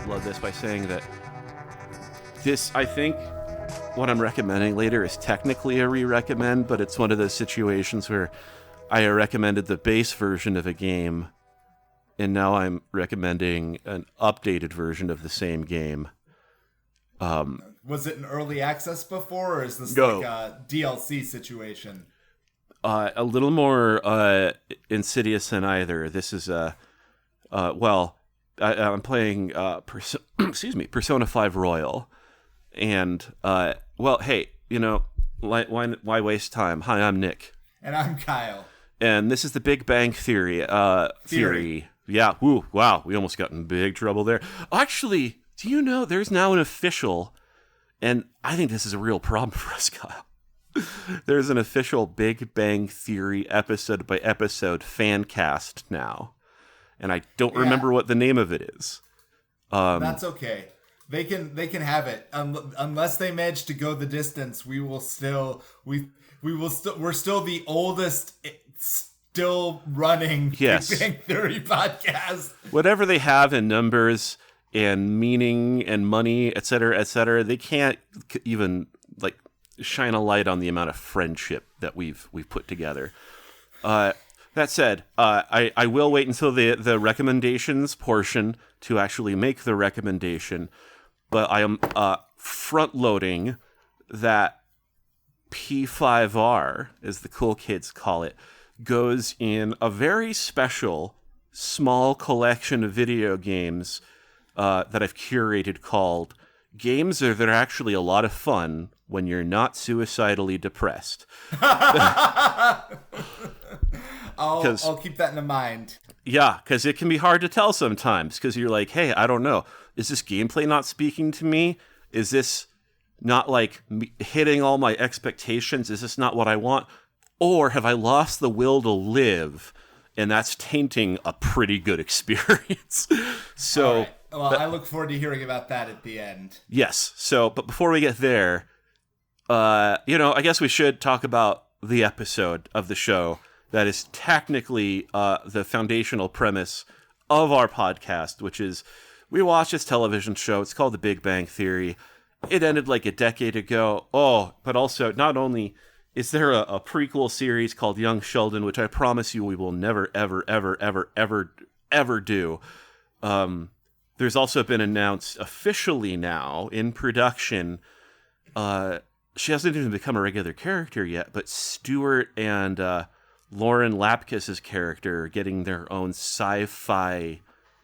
love this by saying that this, I think, what I'm recommending later is technically a re-recommend, but it's one of those situations where I recommended the base version of a game, and now I'm recommending an updated version of the same game. Was it an early access before, or is this No. like a DLC situation? A little more insidious than either. This is I'm playing Persona 5 Royal, and hey, why waste time? Hi, I'm Nick, And I'm Kyle. and this is the Big Bang Theory. Theory. Yeah. Woo. Wow. We almost got in big trouble there. Actually, do you know there's now an official, and I think this is a real problem for us, Kyle. There's an official Big Bang Theory episode by episode fan cast now, and I don't remember what the name of it is. That's okay. They can have it unless they manage to go the distance. We're still the oldest still running Yes. Big Bang Theory podcast. Whatever they have in numbers and meaning and money, et cetera, they can't even shine a light on the amount of friendship that we've put together. That said, I will wait until the recommendations portion to actually make the recommendation, but I am front loading that P5R, as the cool kids call it, goes in a very special small collection of video games that I've curated called Games that are actually a lot of fun when you're not suicidally depressed. I'll keep that in mind. Yeah, because it can be hard to tell sometimes, because you're like, hey, I don't know. Is this gameplay not speaking to me? Is this not hitting all my expectations? Is this not what I want? Or have I lost the will to live? And that's tainting a pretty good experience. So, all right. Well, I look forward to hearing about that at the end. Yes. So, but before we get there, I guess we should talk about the episode of the show that is technically the foundational premise of our podcast, which is we watch this television show. It's called The Big Bang Theory. It ended like a decade ago. Oh, but also not only is there a prequel series called Young Sheldon, which I promise you we will never, ever, ever, ever, ever, ever do. There's also been announced officially now in production. She hasn't even become a regular character yet, but Stuart and Lauren Lapkus's character are getting their own sci-fi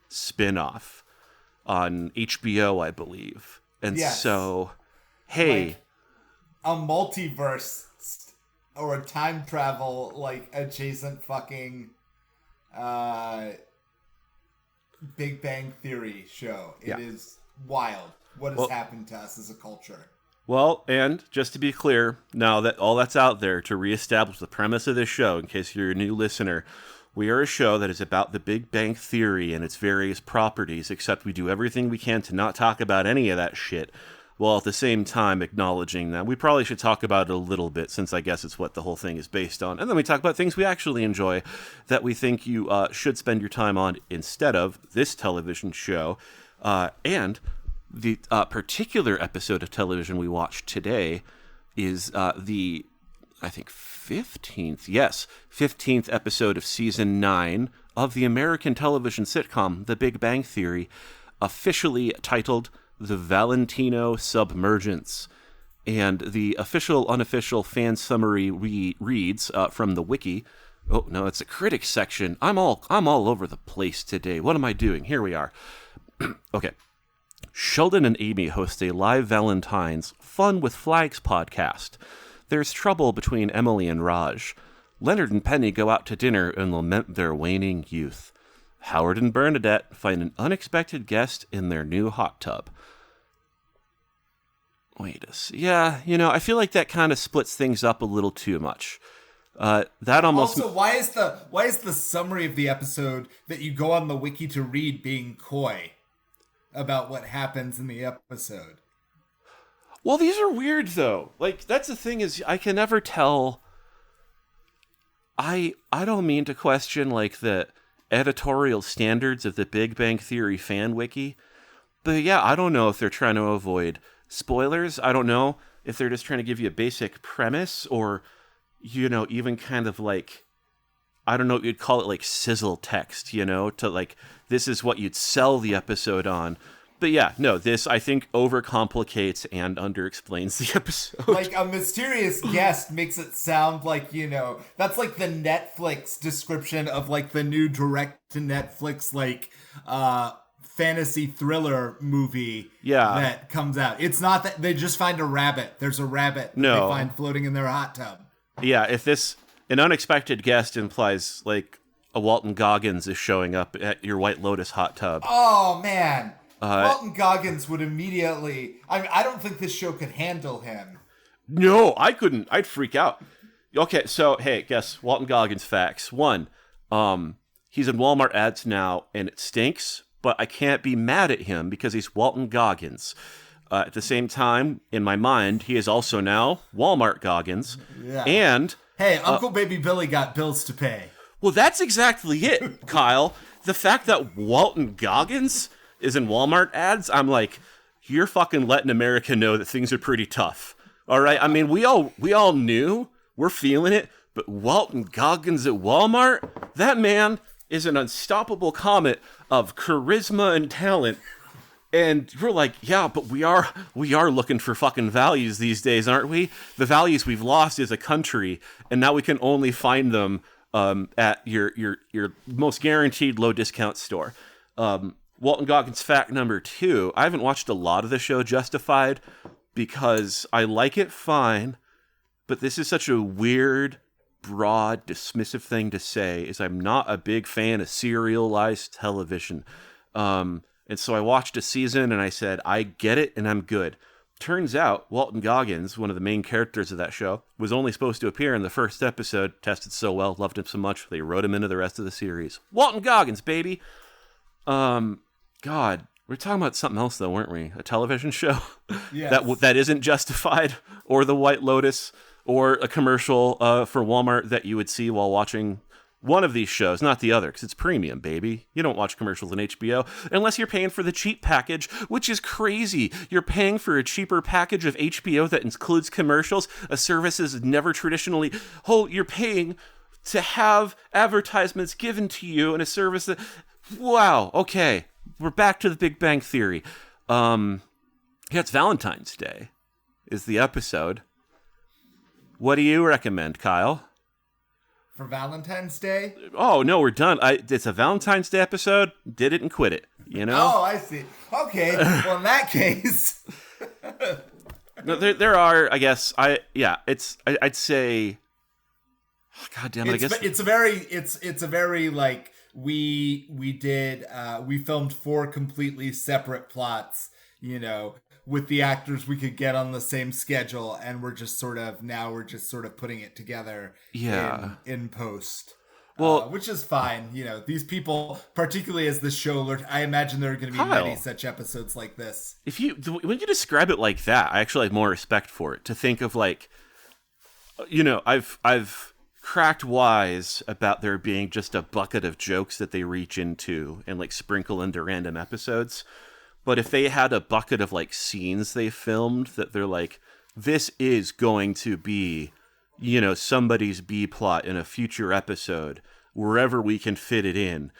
spin-off on HBO, I believe. And so, hey, a multiverse or a time travel adjacent fucking Big Bang Theory show. It is wild what has happened to us as a culture. Well, and just to be clear, now that all that's out there, to reestablish the premise of this show, in case you're a new listener, we are a show that is about the Big Bang Theory and its various properties, except we do everything we can to not talk about any of that shit, while at the same time acknowledging that we probably should talk about it a little bit, since I guess it's what the whole thing is based on. And then we talk about things we actually enjoy that we think you should spend your time on instead of this television show. And the particular episode of television we watched today is the 15th episode of Season 9 of the American television sitcom The Big Bang Theory, officially titled The Valentino Submergence. And the unofficial fan summary reads from the wiki. Oh, no, it's a critics section. I'm all over the place today. What am I doing? Here we are. Okay. Sheldon and Amy host a live Valentine's Fun with Flags podcast. There's trouble between Emily and Raj. Leonard and Penny go out to dinner and lament their waning youth. Howard and Bernadette find an unexpected guest in their new hot tub. Yeah, I feel like that kind of splits things up a little too much. That almost. Also, why is the summary of the episode that you go on the wiki to read being coy about what happens in the episode? Well, these are weird though. That's the thing, is I can never tell. I don't mean to question the editorial standards of the Big Bang Theory fan wiki, But yeah, I don't know if they're trying to avoid spoilers. I don't know if they're just trying to give you a basic premise or, even kind of like, I don't know what you'd call it, like sizzle text, to like, this is what you'd sell the episode on. But yeah, no, this I think overcomplicates and underexplains the episode. Like a mysterious guest makes it sound like, that's like the Netflix description of like the new direct to Netflix, like, fantasy thriller movie that comes out. It's not that they just find a rabbit. There's a rabbit that they find floating in their hot tub. Yeah, if an unexpected guest implies like a Walton Goggins is showing up at your White Lotus hot tub. Oh man. Walton Goggins would immediately... I don't think this show could handle him. No, I couldn't. I'd freak out. Okay, so, hey, guess Walton Goggins facts. 1, he's in Walmart ads now, and it stinks, but I can't be mad at him because he's Walton Goggins. At the same time, in my mind, he is also now Walmart Goggins. Yeah. And... Hey, Uncle Baby Billy got bills to pay. Well, that's exactly it, Kyle. The fact that Walton Goggins is in Walmart ads, I'm like, you're fucking letting America know that things are pretty tough. All right? I mean, we all knew, we're feeling it, but Walton Goggins at Walmart, that man is an unstoppable comet of charisma and talent. And we're like, yeah, but we are looking for fucking values these days, aren't we? The values we've lost as a country, and now we can only find them at your most guaranteed low discount store. Walton Goggins fact number 2, I haven't watched a lot of the show Justified because I like it fine, but this is such a weird, broad, dismissive thing to say, is I'm not a big fan of serialized television. And so I watched a season and I said, I get it and I'm good. Turns out Walton Goggins, one of the main characters of that show, was only supposed to appear in the first episode, tested so well, loved him so much, they wrote him into the rest of the series. Walton Goggins, baby! God, we're talking about something else though, weren't we? A television show? Yes. that isn't Justified, or The White Lotus, or a commercial for Walmart that you would see while watching one of these shows, not the other, because it's premium, baby. You don't watch commercials on HBO unless you're paying for the cheap package, which is crazy. You're paying for a cheaper package of HBO that includes commercials, a service is never traditionally... you're paying to have advertisements given to you in a service that... Wow, okay. We're back to the Big Bang Theory. It's Valentine's Day is the episode. What do you recommend, Kyle? For Valentine's Day? Oh, no, we're done. It's a Valentine's Day episode. Did it and quit it, Oh, I see. Okay, well, in that case... No, there are, I guess, I'd say... God damn it, I guess... It's a very, like... We filmed 4 completely separate plots, with the actors we could get on the same schedule, and we're just sort of putting it together in post. Well, which is fine. These people, particularly as this show learned, I imagine there are going to be many such episodes like this. When you describe it like that, I actually have more respect for it. To think of like, I've cracked wise about there being just a bucket of jokes that they reach into and like sprinkle into random episodes. But if they had a bucket of like scenes they filmed that they're like, this is going to be, somebody's B plot in a future episode, wherever we can fit it in.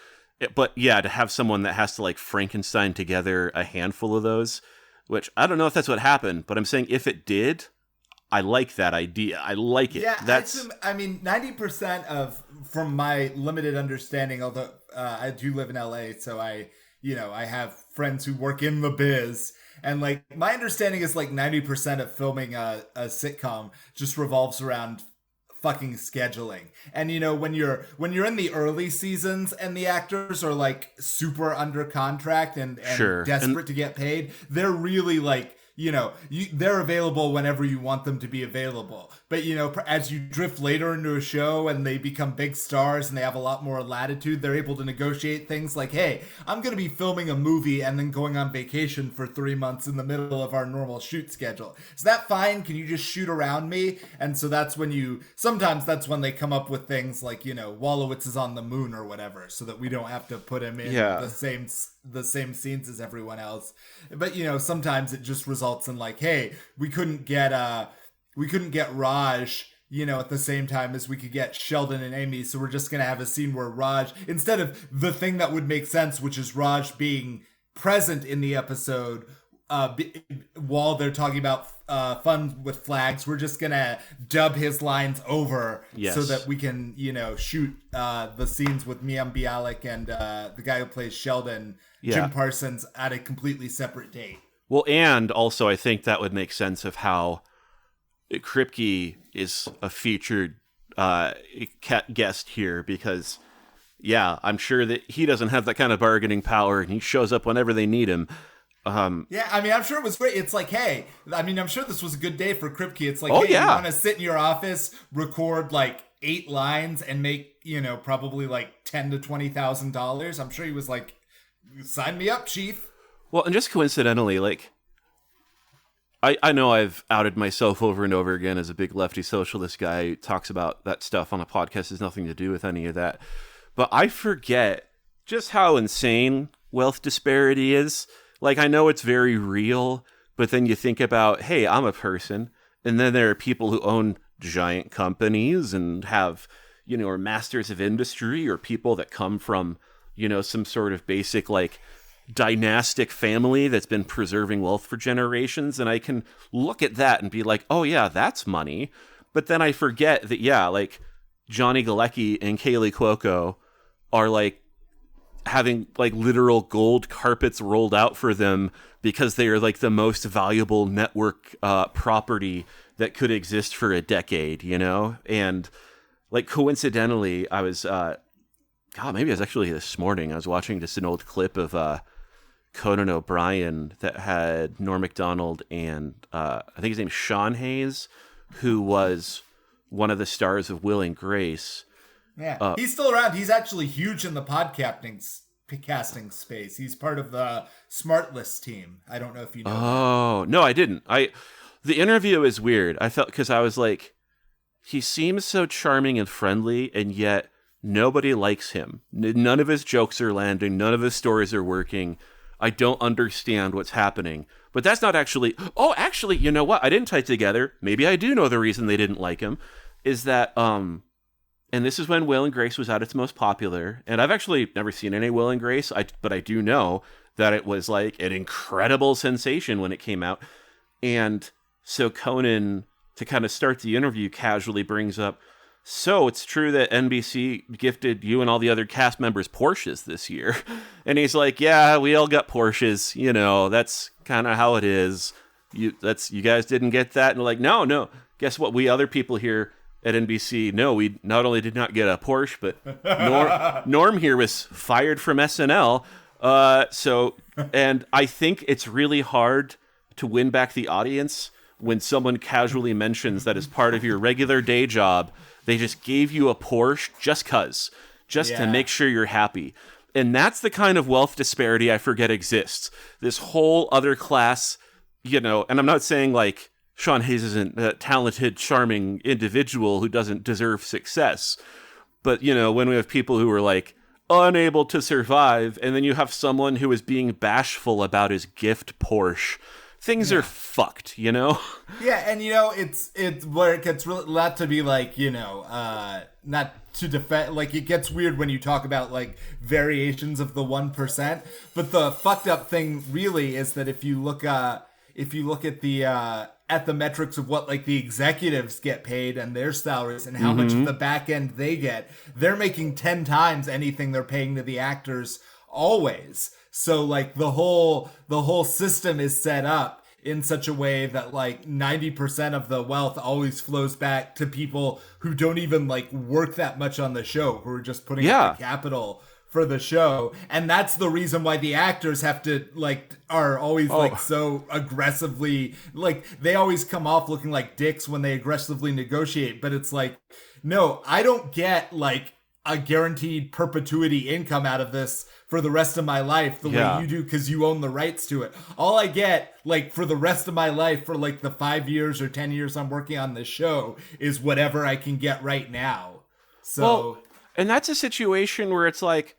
But yeah, to have someone that has to like Frankenstein together a handful of those, which I don't know if that's what happened, but I'm saying if it did, I like that idea. I like it. Yeah, 90% from my limited understanding, although I do live in LA, so I have friends who work in the biz, and like my understanding is like 90% of filming a sitcom just revolves around fucking scheduling. And when you're in the early seasons and the actors are like super under contract and desperate to get paid, they're really like, they're available whenever you want them to be available. But, as you drift later into a show and they become big stars and they have a lot more latitude, they're able to negotiate things like, hey, I'm going to be filming a movie and then going on vacation for 3 months in the middle of our normal shoot schedule. Is that fine? Can you just shoot around me? And so sometimes that's when they come up with things like, Wolowitz is on the moon or whatever, so that we don't have to put him in the same the same scenes as everyone else. But sometimes it just results in like, hey, we couldn't get Raj, at the same time as we could get Sheldon and Amy, so we're just gonna have a scene where Raj, instead of the thing that would make sense, which is Raj being present in the episode while they're talking about fun with flags, we're just gonna dub his lines over so that we can shoot the scenes with Miam Bialik and the guy who plays Sheldon, Jim Parsons, at a completely separate date. Well, and also I think that would make sense of how Kripke is a featured guest here, because I'm sure that he doesn't have that kind of bargaining power, and he shows up whenever they need him. I'm sure it was great. It's like, hey, I'm sure this was a good day for Kripke. It's like, you want to sit in your office, record like 8 lines, and make probably like $10,000 to $20,000. I'm sure he was like, sign me up, chief. Well, and just coincidentally, like, I know I've outed myself over and over again as a big lefty socialist guy who talks about that stuff on a podcast. Has nothing to do with any of that. But I forget just how insane wealth disparity is. Like, I know it's very real, but then you think about, hey, I'm a person, and then there are people who own giant companies and have, are masters of industry, or people that come from, some sort of basic, like, dynastic family that's been preserving wealth for generations, and I can look at that and be like, oh yeah, that's money. But then I forget that like Johnny Galecki and Kaylee Cuoco are like having like literal gold carpets rolled out for them because they are like the most valuable network property that could exist for a decade, and like coincidentally I was maybe it was actually this morning, I was watching just an old clip of Conan O'Brien that had Norm Macdonald and I think his name's Sean Hayes, who was one of the stars of Will and Grace. Yeah, he's still around. He's actually huge in the podcasting space. He's part of the Smartlist team. I don't know if you know. Oh, no, I didn't. The interview is weird. I felt, because I was like, he seems so charming and friendly, and yet nobody likes him. None of his jokes are landing. None of his stories are working. I don't understand what's happening. But that's not actually... Oh, actually, you know what? I didn't tie it together. Maybe I do know the reason they didn't like him. Is that... And this is when Will and Grace was at its most popular. And I've actually never seen any Will and Grace. But I do know that it was like an incredible sensation when it came out. And so Conan, to kind of start the interview, casually brings up, so it's true that NBC gifted you and all the other cast members Porsches this year. And he's like, yeah, we all got Porsches. That's kind of how it is. You guys didn't get that? And like, no. Guess what? We other people here at NBC, no, we not only did not get a Porsche, but Norm here was fired from SNL. And I think it's really hard to win back the audience when someone casually mentions that as part of your regular day job, they just gave you a Porsche just to make sure you're happy. And that's the kind of wealth disparity I forget exists. This whole other class, and I'm not saying like Sean Hayes isn't a talented, charming individual who doesn't deserve success. But, when we have people who are like unable to survive, and then you have someone who is being bashful about his gift Porsche, things are fucked, Yeah, and it's where it gets really not to be like, not to defend, like, it gets weird when you talk about like variations of the 1%. But the fucked up thing really is that if you look at the metrics of what like the executives get paid and their salaries and how much of the back end they get, they're making 10 times anything they're paying to the actors always. So like the whole system is set up in such a way that like 90% of the wealth always flows back to people who don't even like work that much on the show, who are just putting up the capital for the show. And that's the reason why the actors have to like are always like so aggressively, like they always come off looking like dicks when they aggressively negotiate. But it's like, no, I don't get like a guaranteed perpetuity income out of this for the rest of my life the way you do, because you own the rights to it. All I get like for the rest of my life for like the 5 years or 10 years I'm working on this show is whatever I can get right now. So well, and that's a situation where it's like,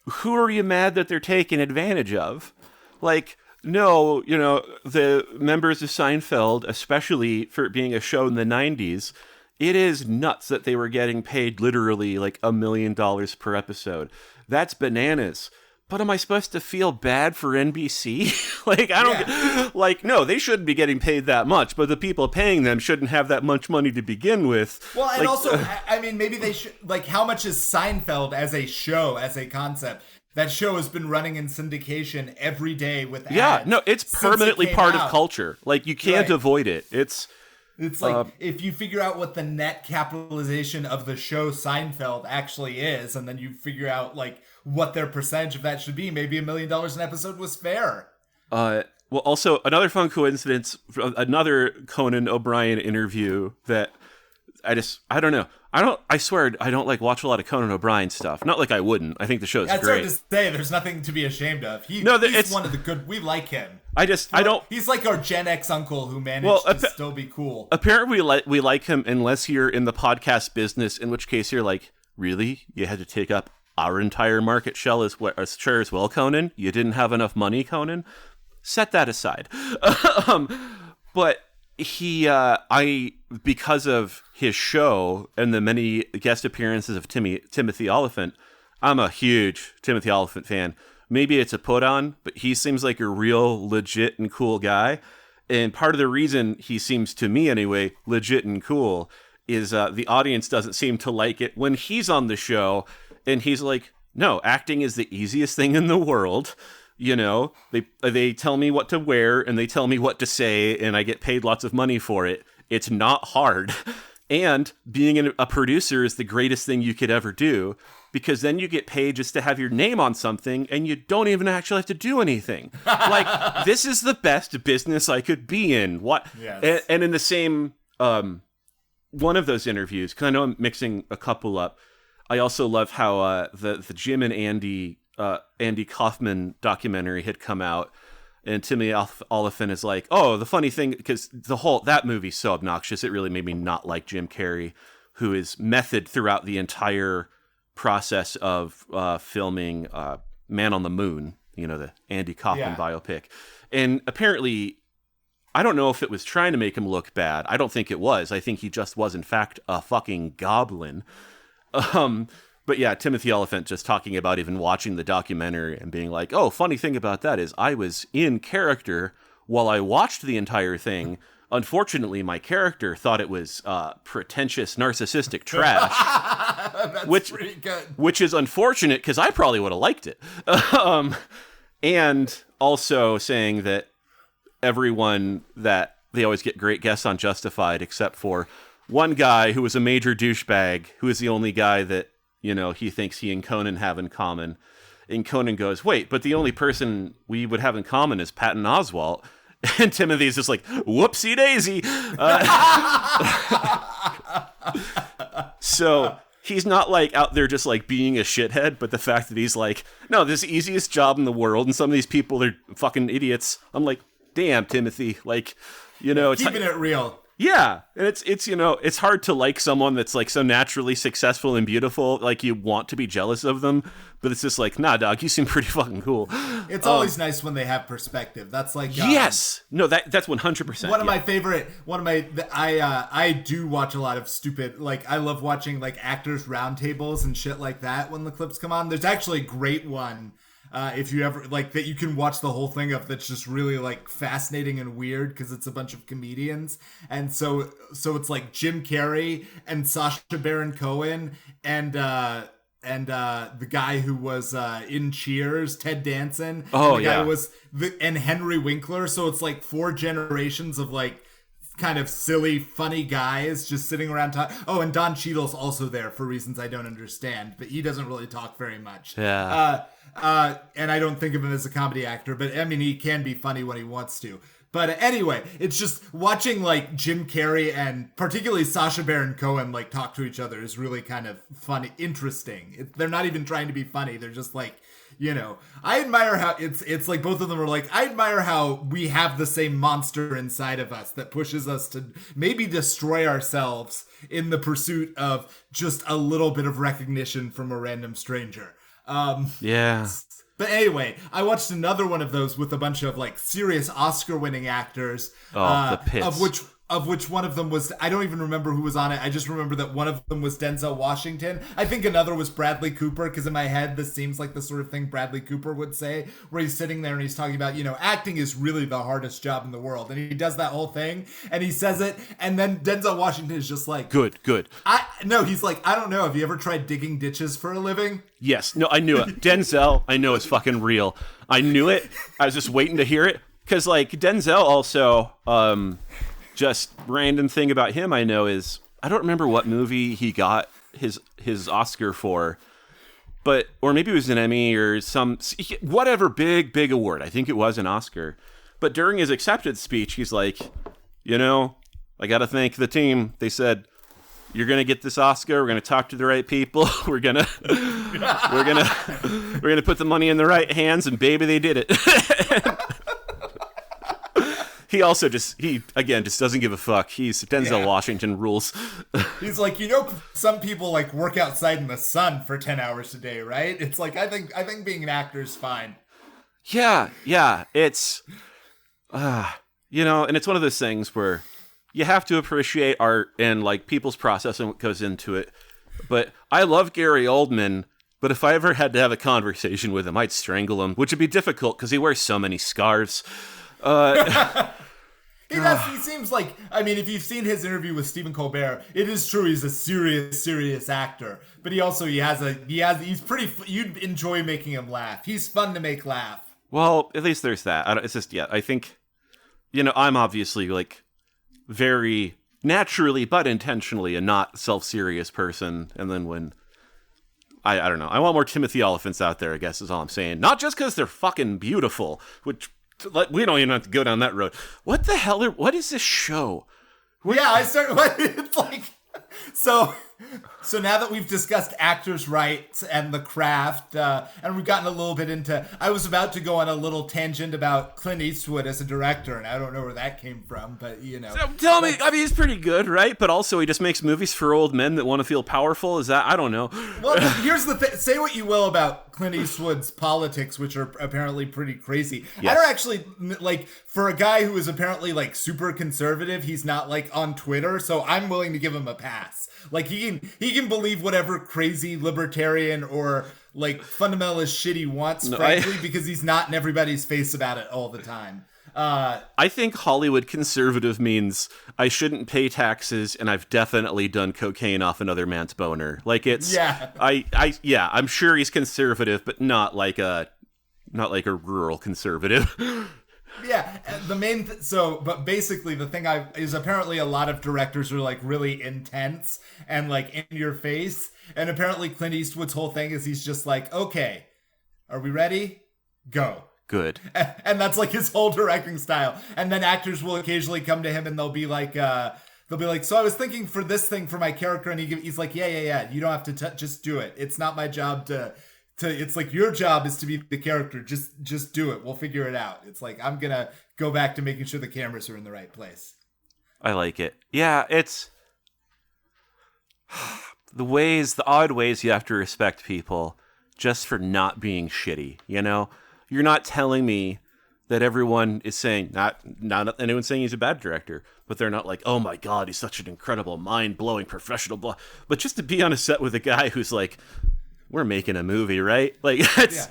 who are you mad that they're taking advantage of? Like, no, the members of Seinfeld, especially for it being a show in the 90s, it is nuts that they were getting paid literally like $1 million per episode. That's bananas. But am I supposed to feel bad for NBC? Like, I don't get, like, no, they shouldn't be getting paid that much, but the people paying them shouldn't have that much money to begin with. Well, and like, also, I mean, maybe they should, like, how much is Seinfeld as a show, as a concept? That show has been running in syndication every day with ads. Yeah, no, it's permanently part of culture. Like, you can't avoid it. It's like, if you figure out what the net capitalization of the show Seinfeld actually is, and then you figure out, like, what their percentage of that should be, maybe $1 million an episode was fair. Well, also, another fun coincidence, another Conan O'Brien interview that I don't know. I swear, I don't like watch a lot of Conan O'Brien stuff. Not like I wouldn't. I think the show's great. That's hard to say. There's nothing to be ashamed of. He's one of the good. We like him. I don't. He's like our Gen X uncle who managed to still be cool. Apparently, we like him unless you're in the podcast business, in which case you're like, really? You had to take up our entire market share as well, Conan? You didn't have enough money, Conan? Set that aside. But because of his show and the many guest appearances of Timothy Olyphant, I'm a huge Timothy Olyphant fan. Maybe it's a put on, but he seems like a real legit and cool guy. And part of the reason he seems, to me anyway, legit and cool is the audience doesn't seem to like it when he's on the show. And he's like, no, acting is the easiest thing in the world. They tell me what to wear and they tell me what to say and I get paid lots of money for it. It's not hard. And being a producer is the greatest thing you could ever do, because then you get paid just to have your name on something and you don't even actually have to do anything. Like, this is the best business I could be in. What? Yes. And in the same one of those interviews, because I know I'm mixing a couple up, I also love how the Jim and Andy Kaufman documentary had come out, and Timmy Olyphant is like, oh, the funny thing, because that movie's so obnoxious, it really made me not like Jim Carrey, who is method throughout the entire process of filming Man on the Moon, the Andy Kaufman biopic. And apparently, I don't know if it was trying to make him look bad. I don't think it was. I think he just was, in fact, a fucking goblin. But yeah, Timothy Olyphant just talking about even watching the documentary and being like, oh, funny thing about that is I was in character while I watched the entire thing. Unfortunately, my character thought it was pretentious, narcissistic trash. That's pretty good. Which is unfortunate, because I probably would have liked it. And also saying that that they always get great guests on Justified, except for one guy who was a major douchebag, who is the only guy that, he thinks he and Conan have in common. And Conan goes, wait, but the only person we would have in common is Patton Oswalt. And Timothy's just like, whoopsie daisy. So he's not like out there just like being a shithead, but the fact that he's like, no, this is the easiest job in the world, and some of these people are fucking idiots. I'm like, damn, Timothy, like, it's keeping it real. Yeah, and it's it's hard to like someone that's like so naturally successful and beautiful, like you want to be jealous of them, but it's just like, nah, dog, you seem pretty fucking cool. It's always nice when they have perspective. That's like yes, no, that's 100%. I do watch a lot of stupid, like I love watching like actors roundtables and shit like that when the clips come on. There's actually a great one. If you ever like that, you can watch the whole thing of that's just really like fascinating and weird because it's a bunch of comedians, and so it's like Jim Carrey and Sacha Baron Cohen and the guy who was in Cheers, Ted Danson. Oh, and the guy who was and Henry Winkler. So it's like 4 generations of like kind of silly, funny guys just sitting around talking. Oh, and Don Cheadle's also there for reasons I don't understand, but he doesn't really talk very much. Yeah. And I don't think of him as a comedy actor, but I mean, he can be funny when he wants to. But anyway, it's just watching like Jim Carrey and particularly Sacha Baron Cohen like talk to each other is really kind of funny, interesting. They're not even trying to be funny. They're just like, I admire how it's like both of them are like, I admire how we have the same monster inside of us that pushes us to maybe destroy ourselves in the pursuit of just a little bit of recognition from a random stranger. Yeah. But anyway, I watched another one of those with a bunch of like serious Oscar-winning actors, The Pits. of which one of them was, I don't even remember who was on it. I just remember that one of them was Denzel Washington. I think another was Bradley Cooper, because in my head this seems like the sort of thing Bradley Cooper would say, where he's sitting there and he's talking about, acting is really the hardest job in the world, and he does that whole thing and he says it, and then Denzel Washington is just like, Good. he's like, I don't know, have you ever tried digging ditches for a living? Yes. No, I knew it. Denzel, I know it's fucking real. I knew it. I was just waiting to hear it. Because, like, Denzel also, just random thing about him I know is, I don't remember what movie he got his Oscar for, or maybe it was an Emmy or whatever big award. I think it was an Oscar. But during his acceptance speech, he's like, I got to thank the team. They said, you're going to get this Oscar. We're going to talk to the right people. We're going to put the money in the right hands, and baby, they did it. He also just doesn't give a fuck. He's Denzel Washington rules. He's like, some people like work outside in the sun for 10 hours a day, right? It's like, I think being an actor is fine. Yeah. It's, and it's one of those things where you have to appreciate art and like people's process and what goes into it. But I love Gary Oldman, but if I ever had to have a conversation with him, I'd strangle him, which would be difficult because he wears so many scarves. He seems like, if you've seen his interview with Stephen Colbert, it is true he's a serious actor. But he's pretty, you'd enjoy making him laugh. He's fun to make laugh. Well, at least there's that. I think, I'm obviously like very naturally but intentionally a not self-serious person. And then when, I don't know, I want more Timothy Oliphants out there, I guess is all I'm saying. Not just because they're fucking beautiful, which... we don't even have to go down that road. What the hell? What is this show? It's like, so now that we've discussed actors' rights and the craft, and we've gotten a little bit into, I was about to go on a little tangent about Clint Eastwood as a director, and I don't know where that came from, but So tell me, he's pretty good, right? But also he just makes movies for old men that want to feel powerful. Is that, I don't know. Well, here's the thing. Say what you will about Clint Eastwood's politics, which are apparently pretty crazy. Yes. I don't actually, like, for a guy who is apparently like super conservative, he's not like on Twitter, so I'm willing to give him a pass. Like, he can believe whatever crazy libertarian or like fundamentalist shit he wants, frankly, because he's not in everybody's face about it all the time. I think Hollywood conservative means I shouldn't pay taxes, and I've definitely done cocaine off another man's boner. Like, it's I'm sure he's conservative, but not like a rural conservative. Yeah, but basically the thing is apparently a lot of directors are like really intense and like in your face, and apparently Clint Eastwood's whole thing is he's just like, okay, are we ready? Go. Good. And that's like his whole directing style. And then actors will occasionally come to him and they'll be like, so I was thinking for this thing for my character, and he's like, yeah, you don't have to just do it. It's not my job to it's like, your job is to be the character. Just do it. We'll figure it out. It's like, I'm gonna go back to making sure the cameras are in the right place. I like it. Yeah, it's the odd ways you have to respect people just for not being shitty, You're not telling me that everyone is saying, not anyone saying he's a bad director, but they're not like, oh my God, he's such an incredible, mind-blowing professional, blah. But just to be on a set with a guy who's like, we're making a movie, right? Like, that's,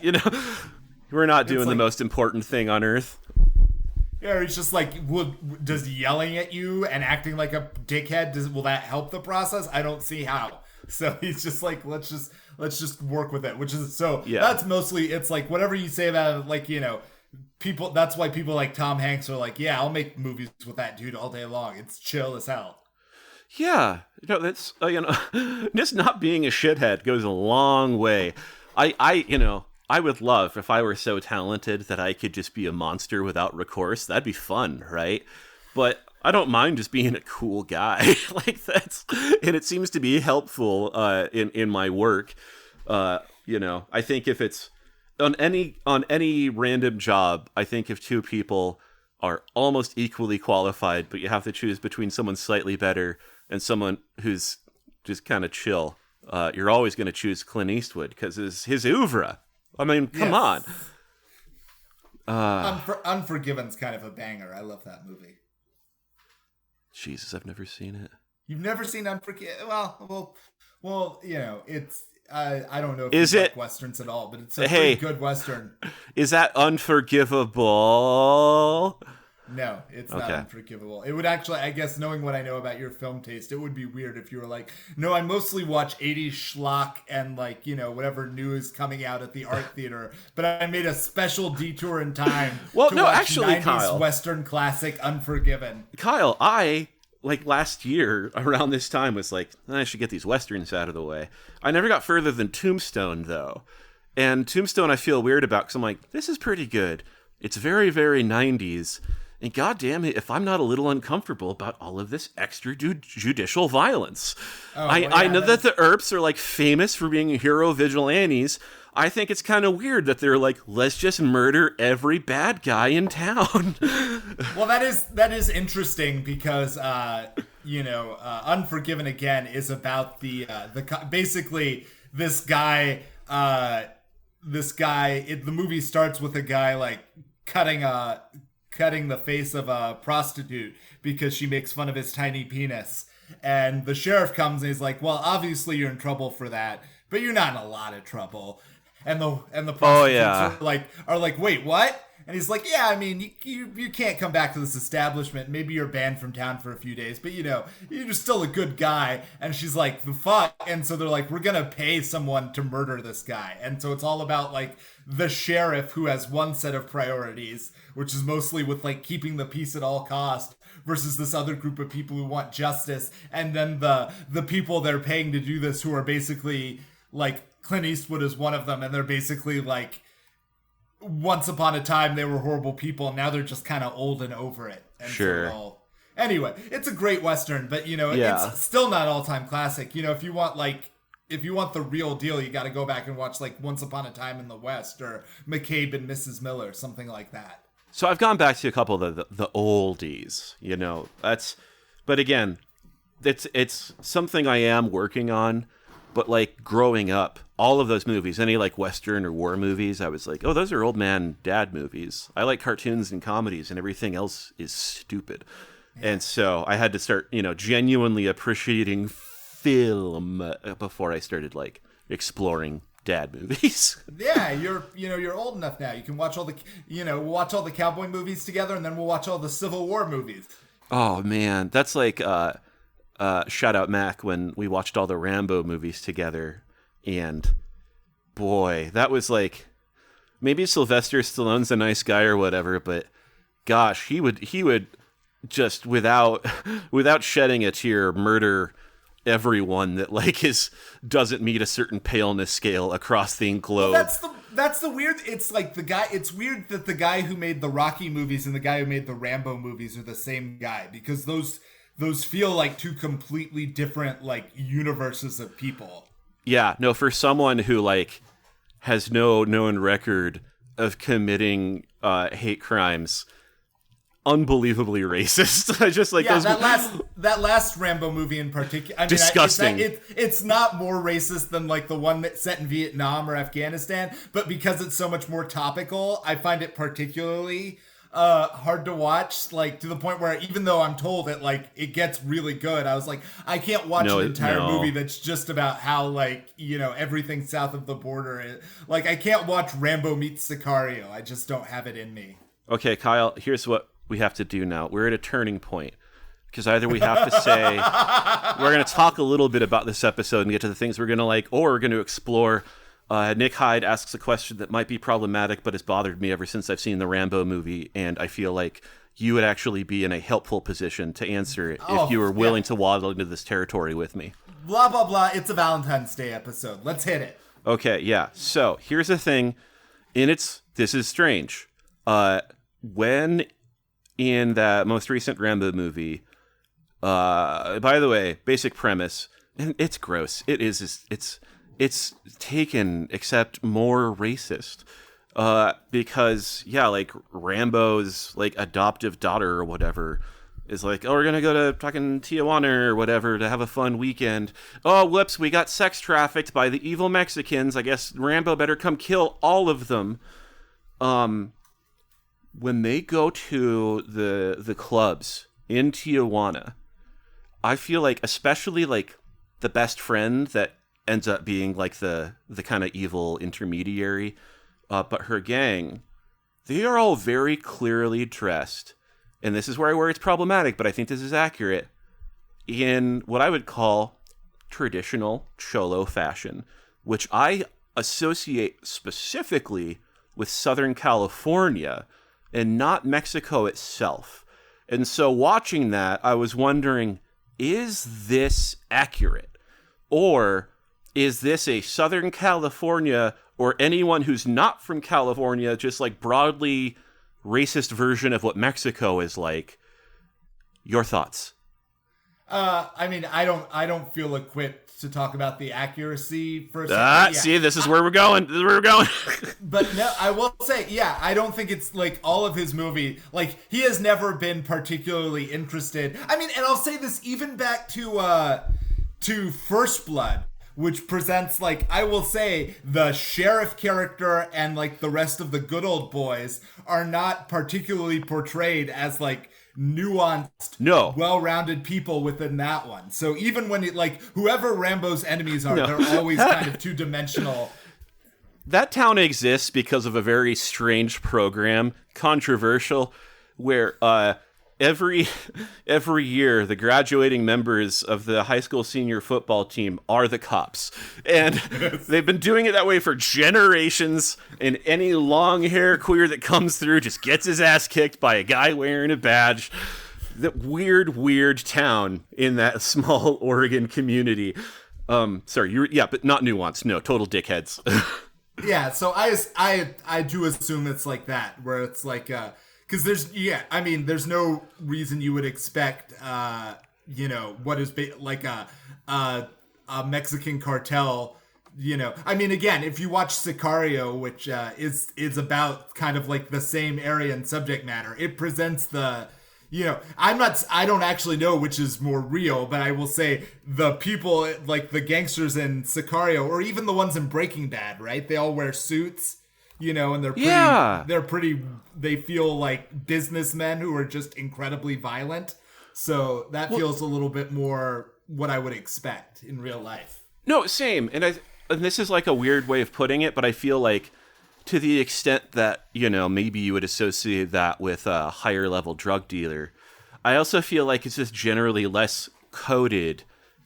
we're not doing the most important thing on earth. Yeah, he's just like, does yelling at you and acting like a dickhead, will that help the process? I don't see how. So he's just like, let's just work with it, which is, that's mostly, it's like, whatever you say about it, like, people, that's why people like Tom Hanks are like, yeah, I'll make movies with that dude all day long. It's chill as hell. Yeah, that's, just not being a shithead goes a long way. I would love, if I were so talented that I could just be a monster without recourse, that'd be fun, right? But I don't mind just being a cool guy. Like, and it seems to be helpful in my work. I think if it's on any random job, I think if two people are almost equally qualified, but you have to choose between someone slightly better and someone who's just kind of chill, you're always going to choose Clint Eastwood because his oeuvre. I mean, come on. Unforgiven's kind of a banger. I love that movie. Jesus, I've never seen it. You've never seen Unforgiven? Well, it's... I don't know if you like Westerns at all, but it's a pretty good Western. Is that unforgivable? No, it's not unforgivable. It would actually, I guess, knowing what I know about your film taste, it would be weird if you were like, no, I mostly watch 80s schlock and whatever new is coming out at the art theater, but I made a special detour in time to watch 90s Kyle, Western classic Unforgiven. Kyle, last year around this time was like, I should get these Westerns out of the way. I never got further than Tombstone, though. And Tombstone I feel weird about because I'm like, this is pretty good. It's very, very 90s. And goddamn it, if I'm not a little uncomfortable about all of this extrajudicial violence. I know that the Earps are famous for being hero vigilantes. I think it's kind of weird that they're like, let's just murder every bad guy in town. Well, that is interesting because Unforgiven again is about the basically this guy. The movie starts with a guy cutting the face of a prostitute because she makes fun of his tiny penis. And the sheriff comes and he's like, well, obviously you're in trouble for that, but you're not in a lot of trouble. And the prostitutes are like, wait, what? And he's like, yeah, I mean, you can't come back to this establishment. Maybe you're banned from town for a few days, but you're still a good guy. And she's like, the fuck? And so they're like, we're going to pay someone to murder this guy. And so it's all about the sheriff who has one set of priorities, which is mostly with keeping the peace at all cost, versus this other group of people who want justice. And then the people they're paying to do this who are basically Clint Eastwood is one of them. And they're basically once upon a time they were horrible people, and now they're just kind of old and over it. And sure. So anyway, it's a great Western, but it's still not all-time classic. If you want the real deal, you got to go back and watch Once Upon a Time in the West or McCabe and Mrs. Miller, something like that. So I've gone back to a couple of the oldies, but again, it's something I am working on. But growing up, all of those movies, any Western or war movies, I was like, oh, those are old man dad movies. I like cartoons and comedies, and everything else is stupid. Yeah. And so I had to start, genuinely appreciating film before I started exploring dad movies. Yeah, you're old enough now. You can watch all the cowboy movies together, and then we'll watch all the Civil War movies. Oh man, that's shout out Mac when we watched all the Rambo movies together, and boy, that was maybe Sylvester Stallone's a nice guy or whatever, but gosh, he would just without shedding a tear murder everyone that doesn't meet a certain paleness scale across the globe. Well, that's the weird. It's it's weird that the guy who made the Rocky movies and the guy who made the Rambo movies are the same guy, because those feel like two completely different universes of people. Yeah, no, for someone who has no known record of committing hate crimes, unbelievably racist. I just that last Rambo movie in particular. I mean, disgusting. It's not more racist than the one that's set in Vietnam or Afghanistan, but because it's so much more topical, I find it particularly hard to watch, to the point where even though I'm told that it gets really good, I was like, I can't watch an entire movie that's just about how everything south of the border is. I can't watch Rambo meets Sicario. I just don't have it in me. Okay, Kyle, here's what we have to do now. We're at a turning point, because either we have to say we're going to talk a little bit about this episode and get to the things we're going to or we're going to explore. Nick Hyde asks a question that might be problematic, but has bothered me ever since I've seen the Rambo movie, and I feel like you would actually be in a helpful position to answer it if you were willing to waddle into this territory with me. Blah, blah, blah. It's a Valentine's Day episode. Let's hit it. Okay, yeah. So here's the thing. This is strange. When in that most recent Rambo movie, by the way, basic premise, and it's gross. It's taken, except more racist. Because, yeah, Rambo's, adoptive daughter or whatever is like, oh, we're gonna go to fucking Tijuana or whatever to have a fun weekend. Oh, whoops, we got sex trafficked by the evil Mexicans. I guess Rambo better come kill all of them. When they go to the clubs in Tijuana, I feel like, especially like the best friend that ends up being like the kind of evil intermediary, but her gang, they are all very clearly dressed, and this is where it's problematic, but I think this is accurate, in what I would call traditional cholo fashion, which I associate specifically with Southern California and not Mexico itself. And so watching that, I was wondering, is this accurate? Or is this a Southern California or anyone who's not from California just like broadly racist version of what Mexico is like? Your thoughts? I mean, I don't feel equipped to talk about the accuracy for. See, this is where we're going. This is where we're going. But no, I will say, yeah, I don't think it's like all of his movie. Like, he has never been particularly interested. I mean, and I'll say this even back to First Blood, which presents, like, I will say, the sheriff character and like the rest of the good old boys are not particularly portrayed as like nuanced, well-rounded people within that one. So even when it, like, whoever Rambo's enemies are, they're always kind of two-dimensional. That town exists because of a very strange program, controversial, where every year the graduating members of the high school senior football team are the cops, and they've been doing it that way for generations, and any long hair queer that comes through just gets his ass kicked by a guy wearing a badge. That weird town in that small Oregon community. Sorry, but not nuanced. No, total dickheads. Yeah, so I do assume it's like that, where it's like because there's no reason you would expect what is like a Mexican cartel. I mean, again, if you watch Sicario, which is about kind of like the same area and subject matter, it presents the. I don't actually know which is more real, but I will say the people, like the gangsters in Sicario, or even the ones in Breaking Bad, right? They all wear suits, and they feel like businessmen who are just incredibly violent. So that feels a little bit more what I would expect in real life. No, same. And this is like a weird way of putting it, but I feel like, to the extent that, maybe you would associate that with a higher level drug dealer, I also feel like it's just generally less coded